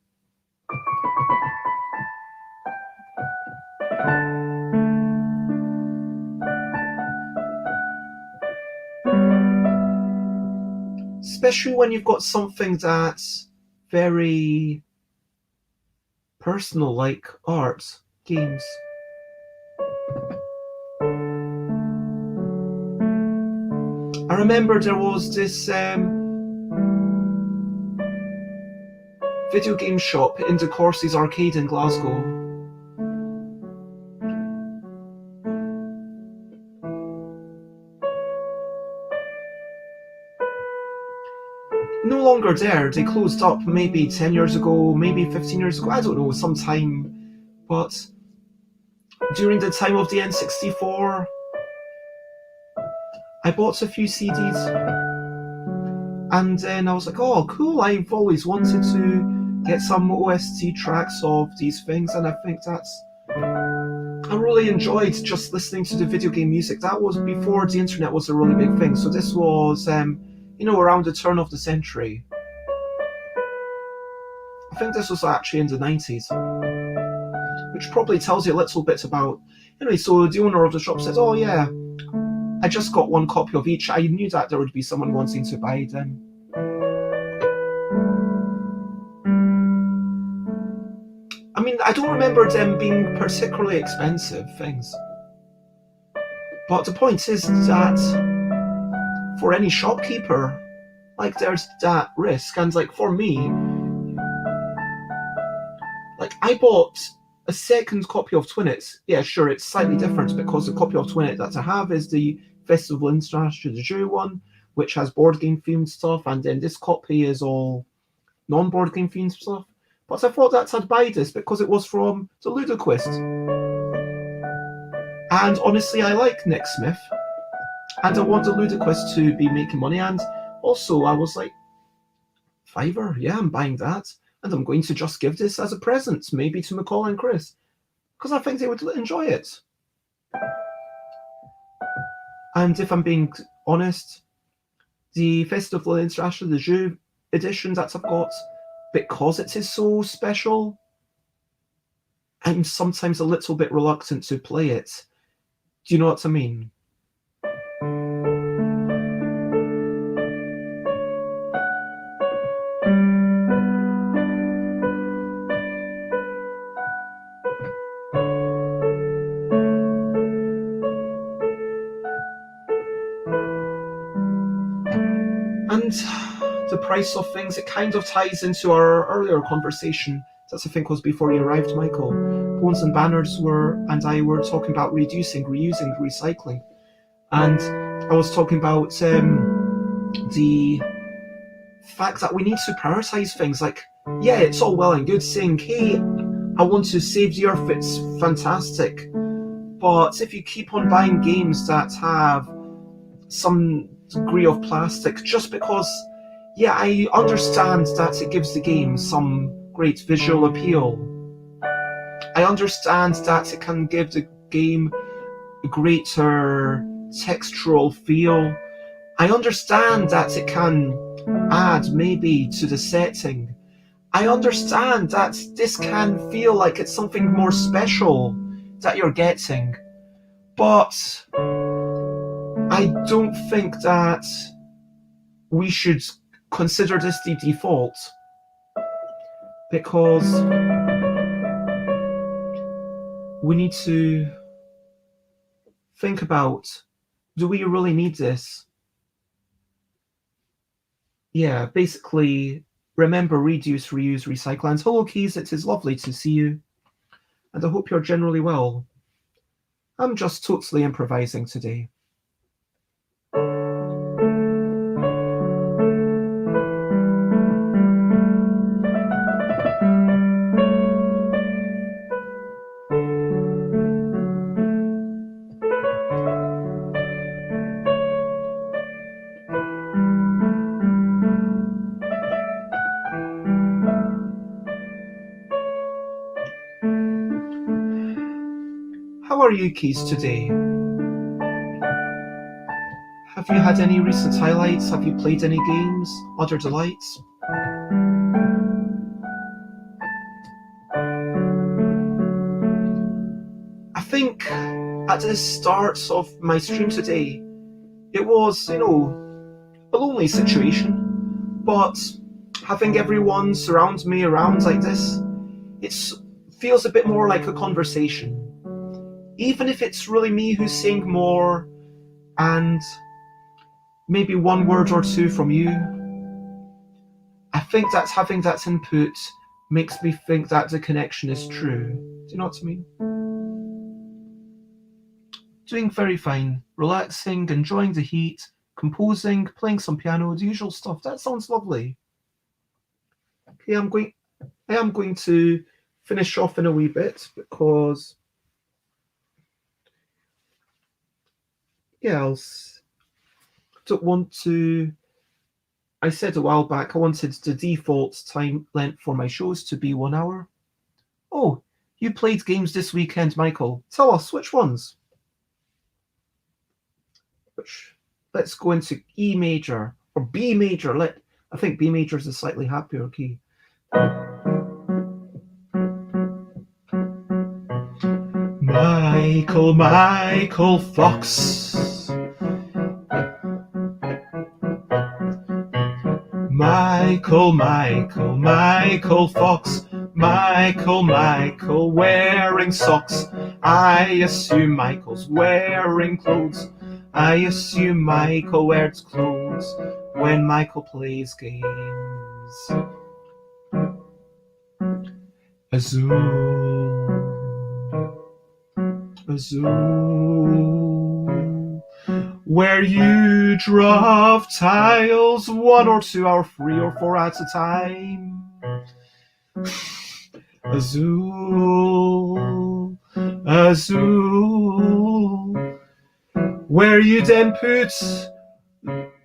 Especially when you've got something that's very personal, like art, games. I remember there was this video game shop in De Courcy's arcade in Glasgow. No longer there. They closed up maybe 10 years ago, maybe 15 years ago, I don't know, sometime. But during the time of the N64, I bought a few CDs. And then I was like, oh, cool, I've always wanted to get some OST tracks of these things, and I think I really enjoyed just listening to the video game music. That was before the internet was a really big thing, so this was, around the turn of the century. I think this was actually in the 90s, which probably tells you a little bit about... Anyway, so the owner of the shop says, oh yeah, I just got one copy of each. I knew that there would be someone wanting to buy them. I mean, I don't remember them being particularly expensive things. But the point is that for any shopkeeper, like, there's that risk. And like, for me, like, I bought a second copy of Twinit. Yeah, sure, it's slightly different because the copy of Twinit that I have is the Festival International de Jeu one, which has board game themed stuff, and then this copy is all non-board game themed stuff. But I thought that I'd buy this because it was from the Ludoquist. And honestly, I like Nick Smith, and I want the Ludoquist to be making money. And also, I was like, £5, yeah, I'm buying that. And I'm going to just give this as a present, maybe to McCall and Chris, because I think they would enjoy it. And if I'm being honest, the Festival International de Jeu edition that I've got, because it is so special, I'm sometimes a little bit reluctant to play it. Do you know what I mean? And the price of things, it kind of ties into our earlier conversation that I think was before you arrived, Michael, Bones and Banners and I were talking about reducing, reusing, recycling, and I was talking about the fact that we need to prioritize things. Like, yeah, it's all well and good saying, hey, I want to save the earth, it's fantastic, but if you keep on buying games that have some degree of plastic, just because, yeah, I understand that it gives the game some great visual appeal, I understand that it can give the game a greater textural feel, I understand that it can add maybe to the setting, I understand that this can feel like it's something more special that you're getting, but I don't think that we should consider this the default, because we need to think about, do we really need this? Yeah, basically, remember, reduce, reuse, recycle. And hello, Keys, it is lovely to see you, and I hope you're generally well. I'm just totally improvising today. How are you, Keys, today? Have you had any recent highlights? Have you played any games? Other delights? I think at the start of my stream today, it was, a lonely situation, but having everyone surround me around like this, it feels a bit more like a conversation. Even if it's really me who's saying more, and maybe one word or two from you, I think that having that input makes me think that the connection is true. Do you know what I mean? Doing very fine, relaxing, enjoying the heat, composing, playing some piano, the usual stuff. That sounds lovely. Okay, I am going to finish off in a wee bit because, yeah, don't want to. I said a while back I wanted the default time length for my shows to be 1 hour. Oh, you played games this weekend, Michael. Tell us, which ones? Let's go into E major or B major. I think B major is a slightly happier key. Michael Fox. Michael Fox. Michael wearing socks. I assume Michael's wearing clothes. I assume Michael wears clothes when Michael plays games. Azul, where you draw tiles 1 or 2 or 3 or 4 at a time. Azul, where you then put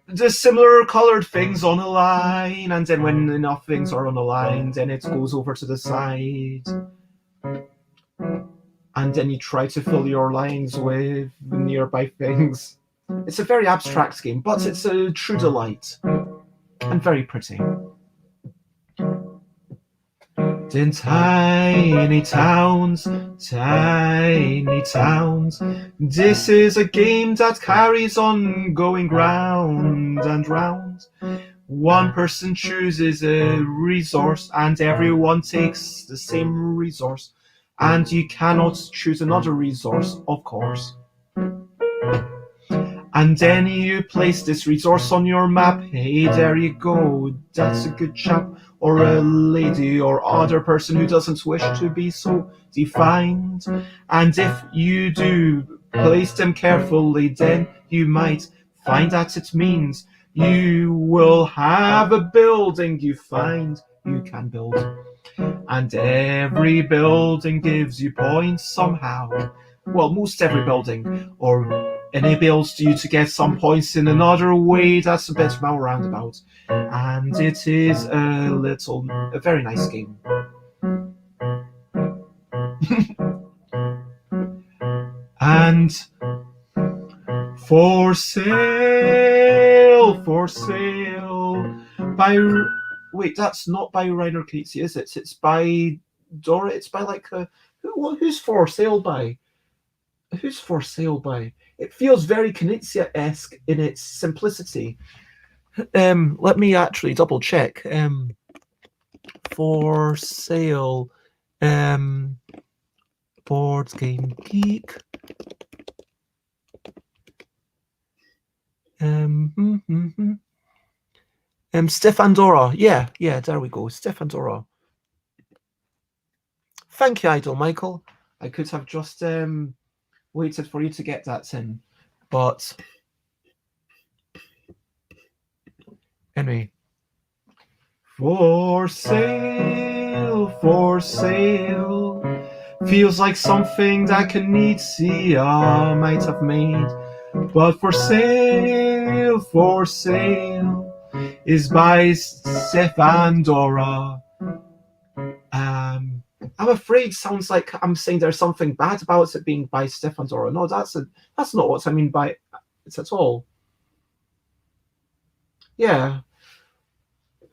the similar coloured things on a line, and then when enough things are on a line, then it goes over to the side. And then you try to fill your lines with nearby things. It's a very abstract game, but it's a true delight. And very pretty. In tiny towns, this is a game that carries on going round and round. One person chooses a resource and everyone takes the same resource, and you cannot choose another resource, of course. And then you place this resource on your map. Hey, there you go, that's a good chap. or a lady or other person who doesn't wish to be so defined. And if you do place them carefully, then you might find that it means you will have a building you find you can build. And every building gives you points somehow. Well, most every building, or enables you to get some points in another way that's a bit more roundabout. And it is a very nice game. And for sale, by wait, that's not by Ryder Casey, is it? It's by Dora. It's by like who's for sale by? Who's for sale by? It feels very Knizia-esque in its simplicity. Let me actually double check. For sale, Board Game Geek. Stefan Dora. Yeah, there we go. Stefan Dora. Thank you, Idol Michael. I could have just waited for you to get that in. But anyway. For sale. Feels like something that Knizia might have made. But for sale is by Stefan Dora. I'm afraid sounds like I'm saying there's something bad about it being by Stefan Dora. No, that's not what I mean by it at all. Yeah.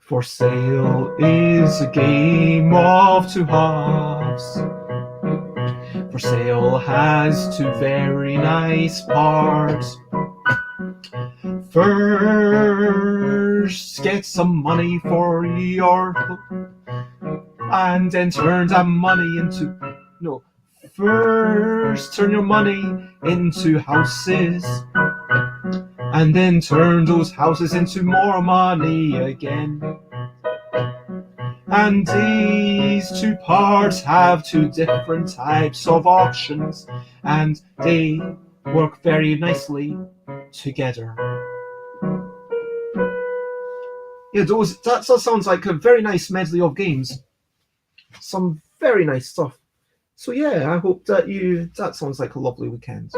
For sale is a game of two halves. For sale has two very nice parts. First, get some money for your hook, and then turn that money into First, turn your money into houses, and then turn those houses into more money again. And these two parts have two different types of auctions, and they work very nicely together. Yeah, that sounds like a very nice medley of games. Some very nice stuff. So yeah, I hope that sounds like a lovely weekend.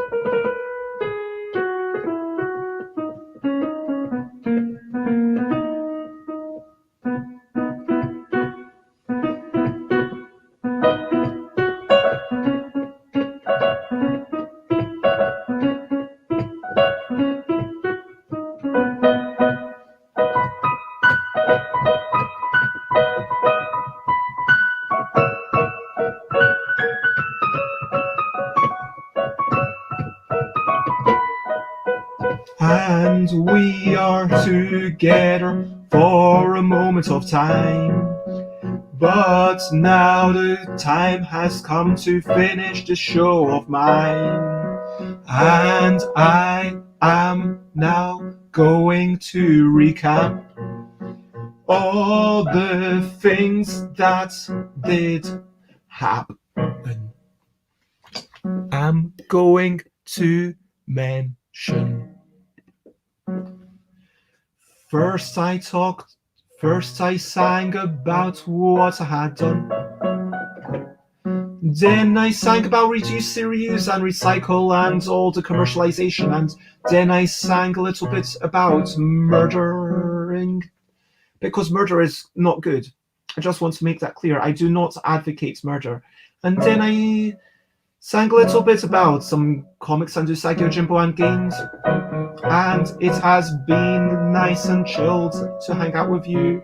And we are together for a moment of time. But now the time has come to finish the show of mine. And I am now going to recap all the things that did happen. I'm going to mention. First I sang about what I had done. Then I sang about reduce, reuse and recycle and all the commercialization. And then I sang a little bit about murdering, because murder is not good. I just want to make that clear. I do not advocate murder. And then I sang a little bit about some comics and Usagi Yojimbo and games. And it has been nice and chilled to hang out with you.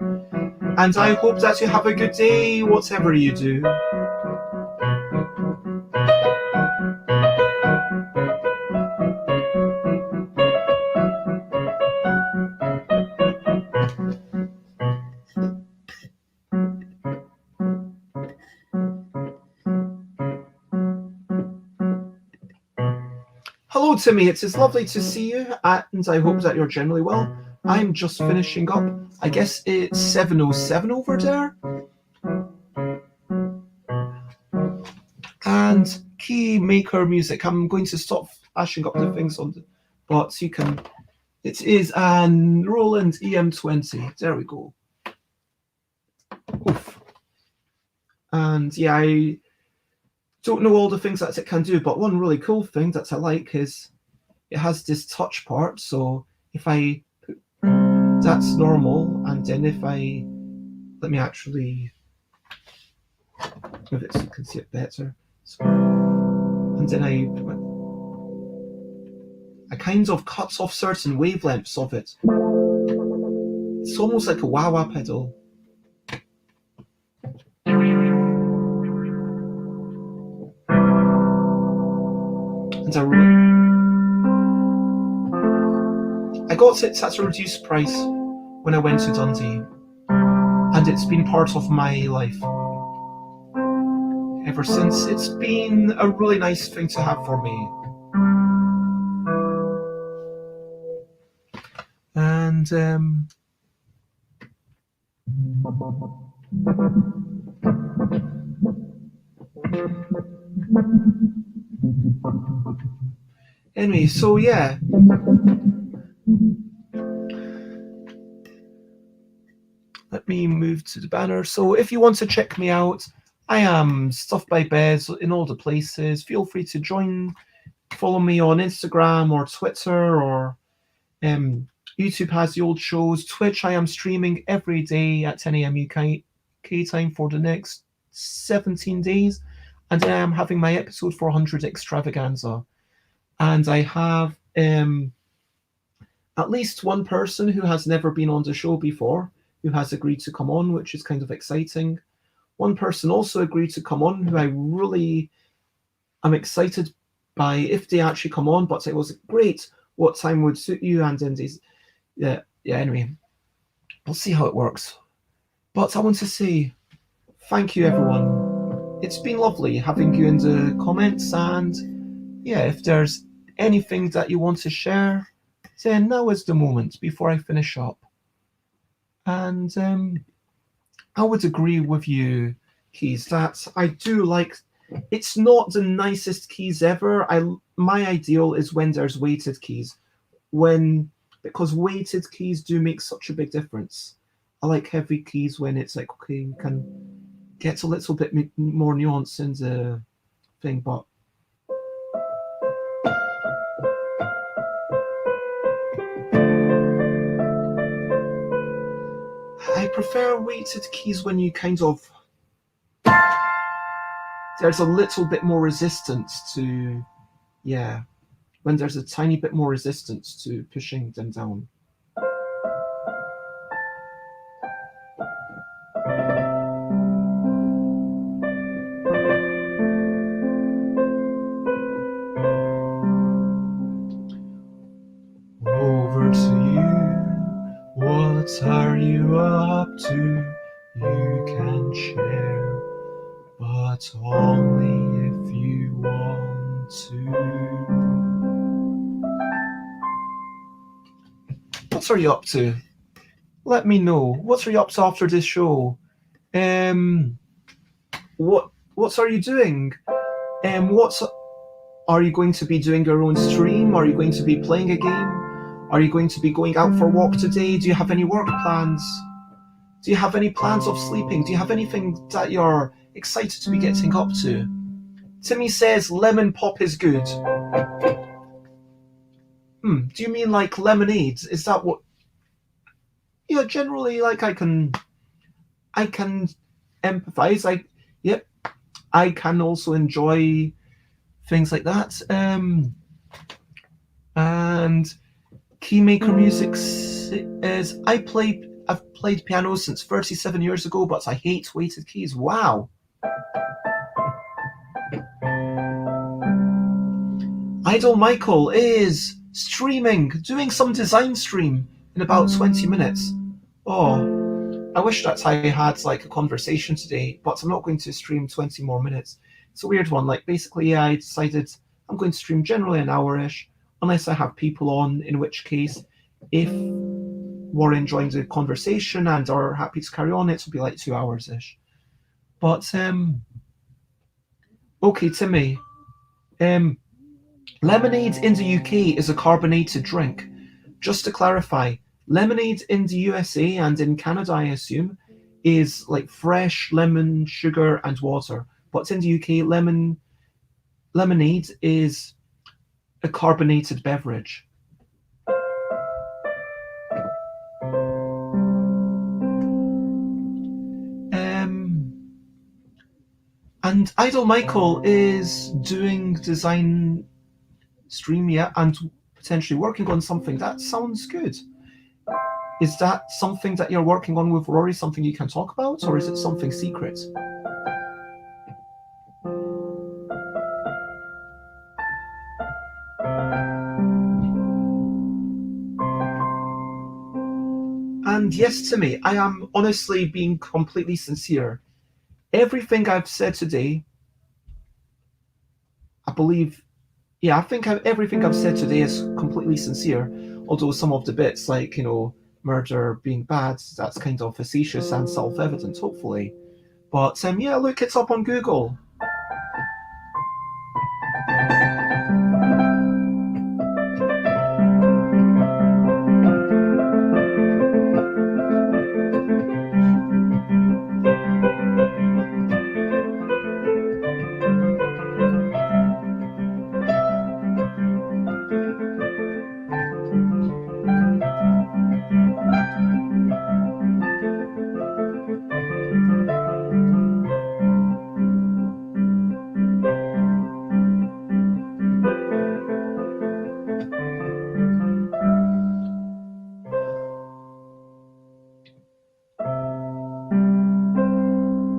And I hope that you have a good day, whatever you do. Hello, Timmy. It is lovely to see you, and I hope that you're generally well. I'm just finishing up. I guess it's 7:07 over there. And key maker music. I'm going to stop flashing up the things on the, but you can. It is an Roland EM20. There we go. Oof. And yeah, I don't know all the things that it can do, but one really cool thing that I like is it has this touch part. So if I put, that's normal, and then if I let me actually move it so you can see it better. So, and then I kind of cuts off certain wavelengths of it. It's almost like a wah-wah pedal. And I got it at a reduced price when I went to Dundee, and it's been part of my life ever since. It's been a really nice thing to have for me. And anyway, so yeah. Let me move to the banner. So if you want to check me out, I am Stuff by Bez in all the places. Feel free to join, follow me on Instagram or Twitter, or YouTube has the old shows. Twitch, I am streaming every day at 10 a.m. UK time for the next 17 days. And I am having my episode 400 extravaganza. And I have at least one person who has never been on the show before who has agreed to come on, which is kind of exciting. One person also agreed to come on who I really am excited by if they actually come on, but it was great. What time would suit you? And then anyway, we'll see how it works. But I want to say thank you, everyone. It's been lovely having you in the comments, and yeah, if there's anything that you want to share, then now is the moment before I finish up. And I would agree with you, Keys, that I do like. It's not the nicest keys ever. My ideal is when there's weighted keys, because weighted keys do make such a big difference. I like heavy keys when it's like, okay, you can get a little bit more nuance in the thing, but I prefer weighted keys when you kind of there's a little bit more resistance to, when there's a tiny bit more resistance to pushing them down. Over to you, what are you up to? You can share, but only if you want to. What are you up to? Let me know. What are you up to after this show? What are you doing? Are you going to be doing your own stream? Are you going to be playing a game? Are you going to be going out for a walk today? Do you have any work plans? Do you have any plans of sleeping? Do you have anything that you're excited to be getting up to? Timmy says lemon pop is good. Do you mean like lemonade? Is that what? Yeah, generally, like I can empathize. I can also enjoy things like that. And keymaker music is I've played piano since 37 years ago, but I hate weighted keys. Wow. Idol Michael is streaming, doing some design stream in about 20 minutes. Oh, I wish that I had like a conversation today, but I'm not going to stream 20 more minutes. It's a weird one. Like basically I decided I'm going to stream generally an hour-ish, unless I have people on, in which case if were enjoying the conversation and are happy to carry on, it'll be like 2 hours ish. But okay, Timmy. Lemonade in the UK is a carbonated drink. Just to clarify, lemonade in the USA and in Canada, I assume, is like fresh lemon, sugar, and water. But in the UK, lemonade is a carbonated beverage. And Idol Michael is doing design stream, yeah, and potentially working on something. That sounds good. Is that something that you're working on with Rory, something you can talk about, or is it something secret? And yes, Timmy, I am honestly being completely sincere. Everything I've said today, I believe, yeah, I think everything I've said today is completely sincere. Although some of the bits, like, murder being bad, that's kind of facetious and self evident, hopefully. But yeah, look it up on Google.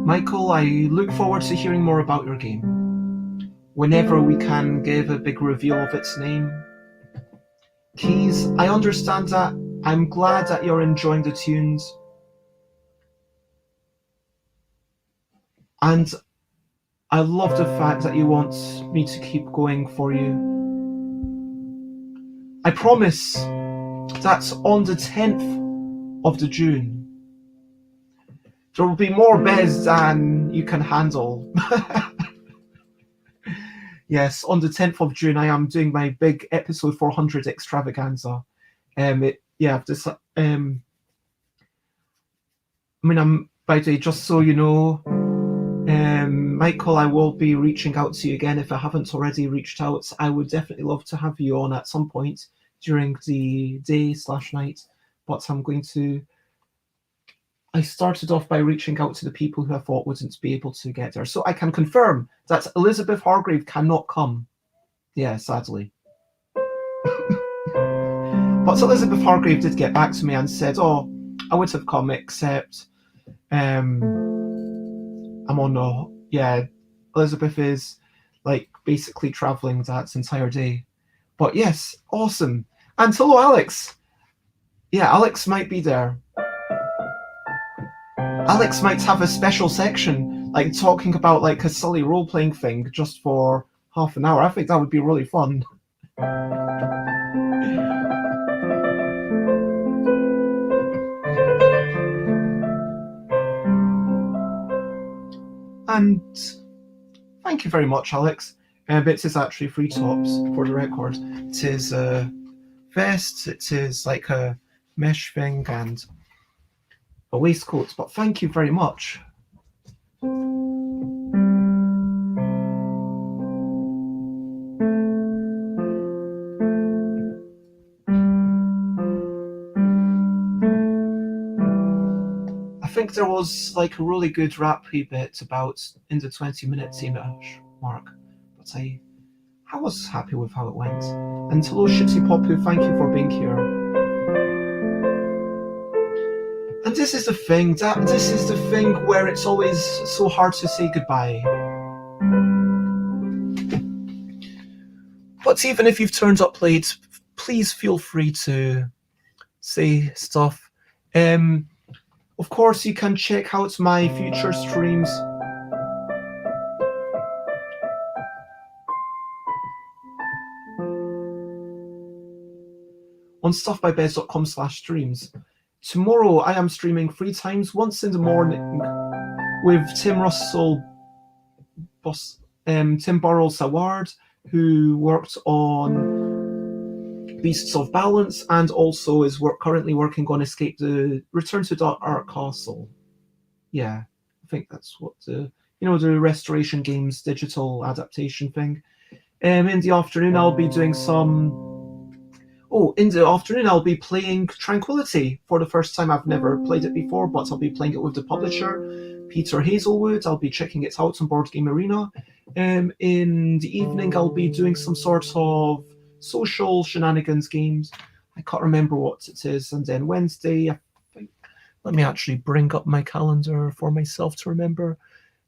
Michael, I look forward to hearing more about your game. Whenever we can give a big reveal of its name. Keys, I understand that. I'm glad that you're enjoying the tunes. And I love the fact that you want me to keep going for you. I promise that's on the 10th of the June. There will be more beds than you can handle. Yes, on the 10th of June, I am doing my big episode 400 extravaganza. By the way, just so you know, Michael, I will be reaching out to you again if I haven't already reached out. I would definitely love to have you on at some point during the day/night, but I started off by reaching out to the people who I thought wouldn't be able to get there. So I can confirm that Elizabeth Hargrave cannot come. Yeah, sadly. But Elizabeth Hargrave did get back to me and said, "Oh, I would have come, except I'm on Elizabeth is like basically traveling that entire day." But yes, awesome. And hello, Alex. Yeah, Alex might be there. Alex might have a special section, like talking about like a silly role-playing thing just for half an hour. I think that would be really fun. And thank you very much, Alex. It is actually free tops for the record. It is a vest, it is like a mesh thing and a waistcoat, but thank you very much. I think there was like a really good rappy bit about in the 20-minute mark, but I was happy with how it went. And hello, Shitty Popu, thank you for being here. And this is the thing where it's always so hard to say goodbye. But even if you've turned up late, please feel free to say stuff. Of course, you can check out my future streams. On stuffbybez.com/streams. tomorrow I am streaming 3 times, once in the morning with Tim Burrell-Saward, who worked on Beasts of Balance and also is currently working on Return to Dark Castle. Yeah, I think that's what the Restoration Games digital adaptation thing. In the afternoon, I'll be doing I'll be playing Tranquility for the first time. I've never played it before, but I'll be playing it with the publisher, Peter Hazelwood. I'll be checking it out on Board Game Arena. In the evening, I'll be doing some sort of social shenanigans games. I can't remember what it is. And then Wednesday, I think, let me actually bring up my calendar for myself to remember.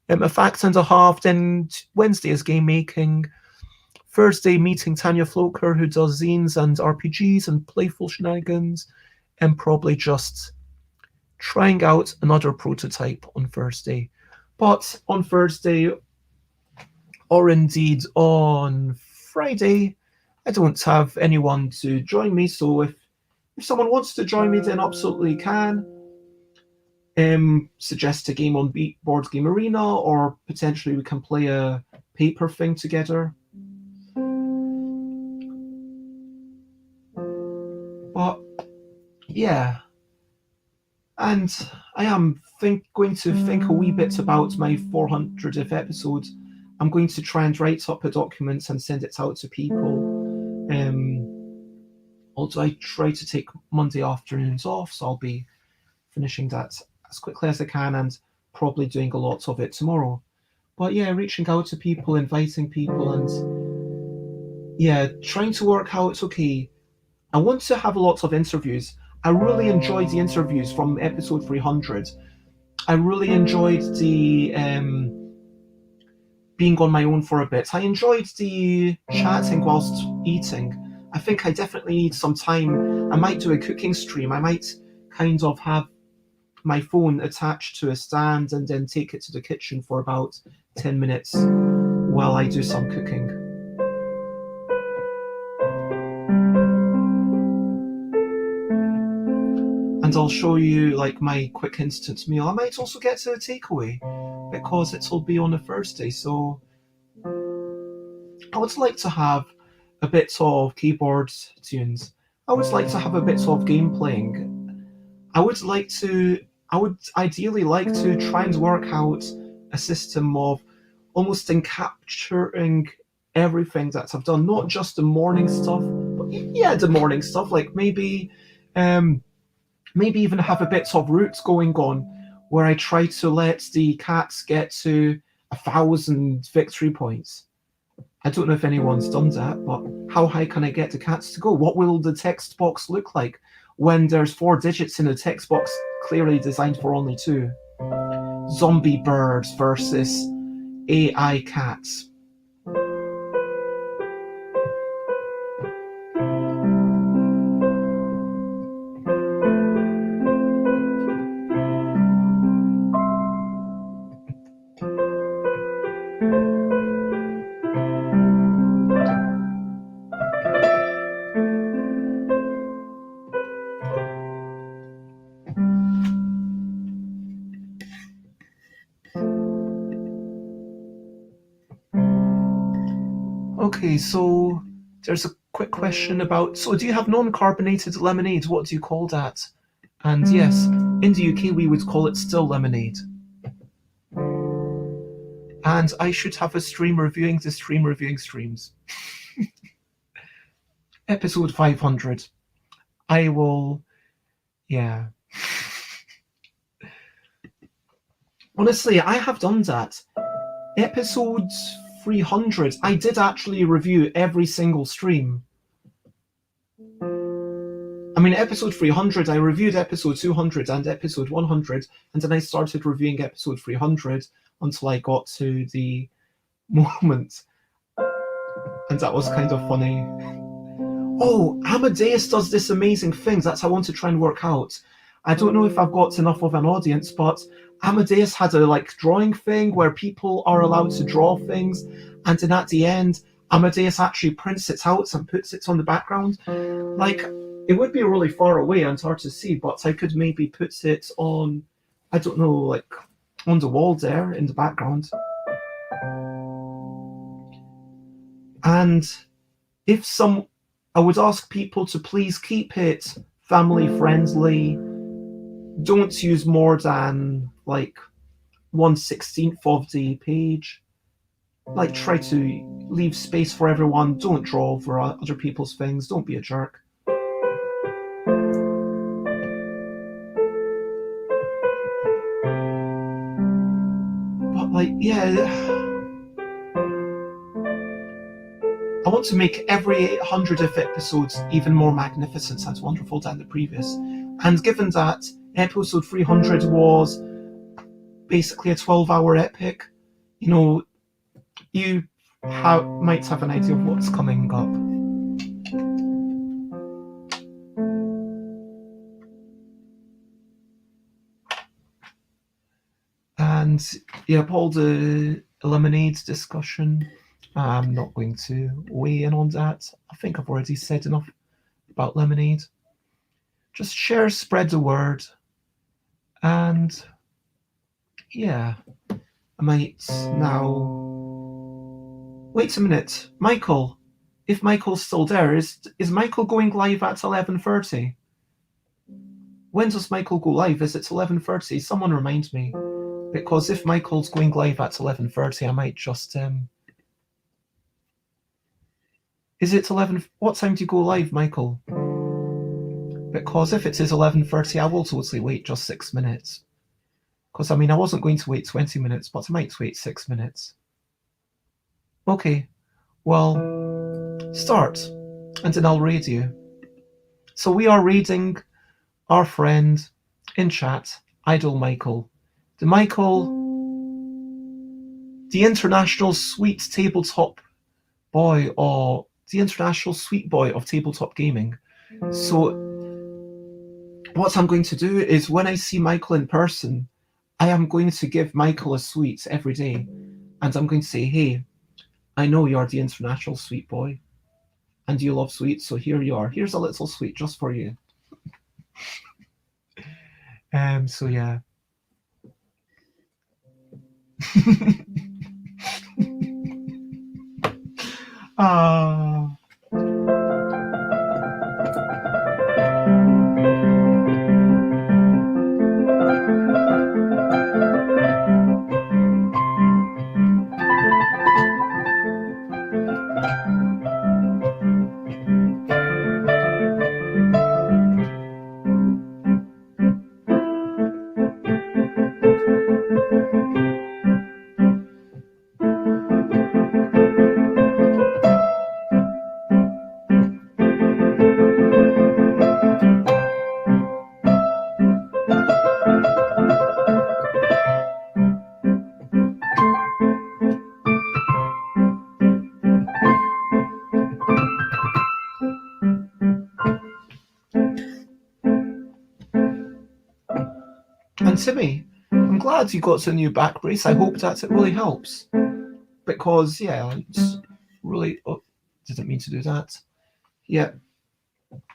A fact and a half. Then Wednesday is game making. Thursday, meeting Tanya Floker, who does zines and RPGs and playful shenanigans, and probably just trying out another prototype on Thursday. But on Thursday, or indeed on Friday, I don't have anyone to join me, so if someone wants to join me, then absolutely can. Suggest a game on Board Game Arena, or potentially we can play a paper thing together. But yeah, and I am going to think a wee bit about my 400th episode. I'm going to try and write up a document and send it out to people. Also, I try to take Monday afternoons off, so I'll be finishing that as quickly as I can and probably doing a lot of it tomorrow. But yeah, reaching out to people, inviting people, and yeah, trying to work out, okay, I want to have a lot of interviews. I really enjoyed the interviews from episode 300. I really enjoyed the being on my own for a bit. I enjoyed the chatting whilst eating. I think I definitely need some time. I might do a cooking stream. I might kind of have my phone attached to a stand and then take it to the kitchen for about 10 minutes while I do some cooking. And I'll show you like my quick instant meal. I might also get to a takeaway because it'll be on a Thursday. So I would like to have a bit of keyboard tunes. I would like to have a bit of game playing. I would ideally like to try and work out a system of almost encapturing everything that I've done, not just the morning stuff, but yeah, the morning stuff. Like maybe even have a bit of routes going on where I try to let the cats get to 1,000 victory points. I don't know if anyone's done that, but how high can I get the cats to go? What will the text box look like when there's 4 digits in a text box clearly designed for only 2? Zombie birds versus AI cats. Okay, so there's a quick question about, so do you have non-carbonated lemonade? What do you call that? And yes, in the UK we would call it still lemonade. And I should have a stream reviewing the stream reviewing streams. Episode 500. I will, yeah. Honestly, I have done that. Episode 300, I did actually review every single stream. I mean, episode 300, I reviewed episode 200 and episode 100, and then I started reviewing episode 300 until I got to the moment. And that was kind of funny. Oh, Amadeus does this amazing thing. That's what I want to try and work out. I don't know if I've got enough of an audience, but Amadeus had a drawing thing where people are allowed to draw things, and then at the end, Amadeus actually prints it out and puts it on the background. it would be really far away and hard to see, but I could maybe put it on, I don't know, like on the wall there in the background. And I would ask people to please keep it family friendly. Don't use more than like 1/16 of the page. Like, try to leave space for everyone. Don't draw over other people's things. Don't be a jerk. But like, yeah, I want to make every 100th episode even more magnificent and wonderful than the previous. And given that episode 300 was basically a 12-hour epic, you might have an idea of what's coming up. And yeah, all the lemonade discussion, I'm not going to weigh in on that. I think I've already said enough about lemonade. Just share, spread the word. And yeah, I might now. Wait a minute, Michael. If Michael's still there, is Michael going live at 11:30? When does Michael go live? Is it 11:30? Someone remind me. Because if Michael's going live at 11:30, I might just Is it 11? What time do you go live, Michael? Because if it is 11:30, I will totally wait just 6 minutes. Because I mean, I wasn't going to wait 20 minutes, but I might wait 6 minutes. Okay, well, start, and then I'll read you. So we are reading our friend in chat, Idol Michael. The international sweet tabletop boy, or the international sweet boy of tabletop gaming. So what I'm going to do is when I see Michael in person, I am going to give Michael a sweet every day. And I'm going to say, hey, I know you're the international sweet boy and you love sweets, so here you are. Here's a little sweet just for you. So yeah. And Timmy, I'm glad you got a new back brace. I hope that it really helps. Because, yeah, it's really... Oh, didn't mean to do that. Yeah.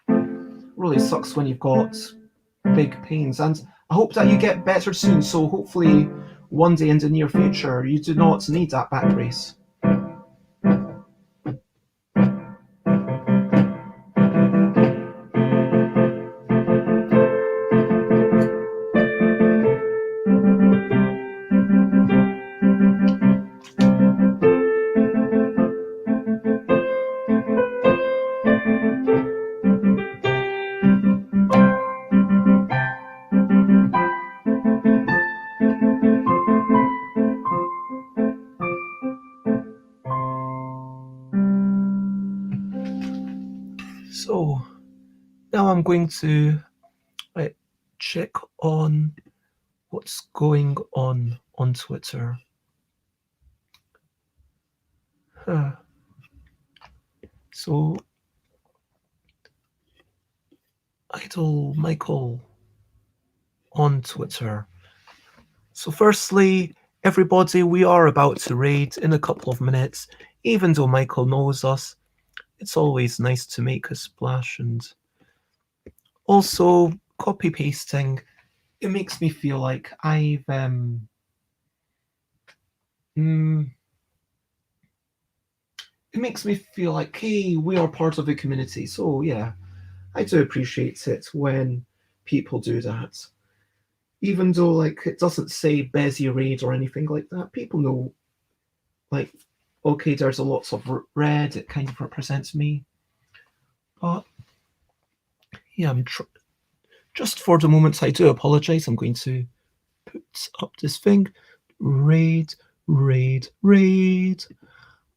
Really sucks when you've got big pains. And I hope that you get better soon. So hopefully one day in the near future, you do not need that back brace. So now I'm going to check on what's going on Twitter. So Idol Michael on Twitter. So firstly, everybody, we are about to raid in a couple of minutes. Even though Michael knows us, it's always nice to make a splash and Also, copy pasting, it makes me feel like I've it makes me feel like, hey, we are part of a community. So yeah, I do appreciate it when people do that. Even though like it doesn't say Bezier Raid or anything like that, people know, like, okay, there's a lots of red, it kind of represents me. But yeah, just for the moment, I do apologize. I'm going to put up this thing. Raid, raid, raid.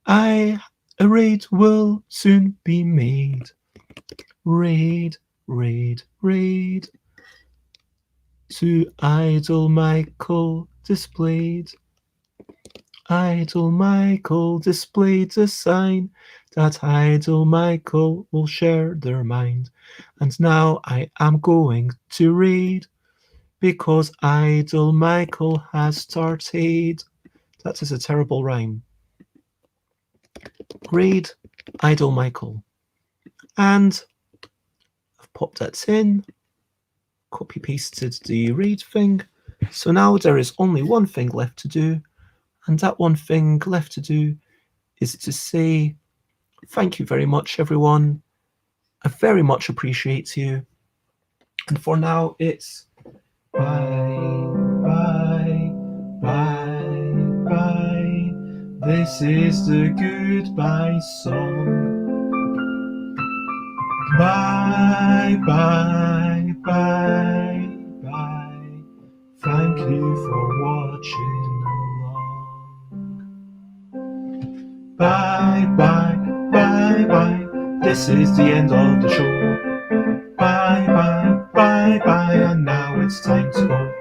A raid will soon be made. Raid, raid, raid. To idle Michael displayed. Idle Michael displayed a sign that idle Michael will share their mind. And now I am going to raid because idle Michael has started. That is a terrible rhyme. Raid idle Michael. And I've popped that in, copy pasted the raid thing. So now there is only one thing left to do. And that one thing left to do is to say thank you very much, everyone. I very much appreciate you. And for now, it's bye, bye, bye, bye. This is the goodbye song. Bye, bye, bye, bye. Thank you for watching along. Bye, bye, bye, bye. This is the end of the show. Bye, bye, bye, bye. And now it's time to go.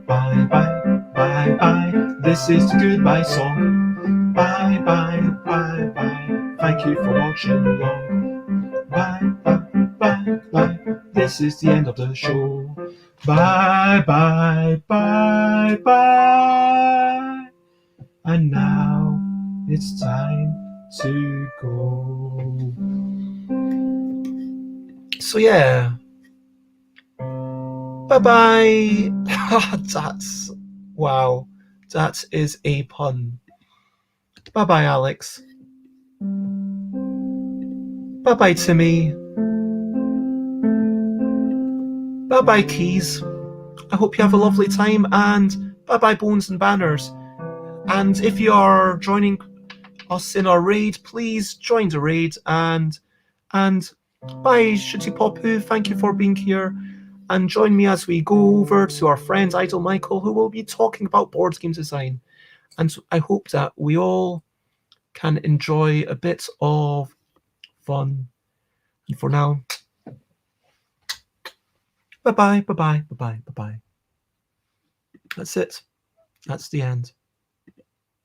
Bye, bye, bye, bye. This is the goodbye song. Bye, bye, bye, bye. Thank you for watching along. Bye, bye, bye, bye. This is the end of the show. Bye, bye, bye, bye. And now it's time to go. So yeah. Bye-bye. That's... wow. That is a pun. Bye-bye, Alex. Bye-bye, Timmy. Bye-bye, Keys. I hope you have a lovely time, and bye-bye, Bones and Banners. And if you are joining us in our raid, please join the raid, and bye, Shitty Popu. Thank you for being here. And join me as we go over to our friend Idle Michael, who will be talking about board game design. And I hope that we all can enjoy a bit of fun. And for now, bye-bye, bye-bye, bye-bye, bye-bye. That's it. That's the end.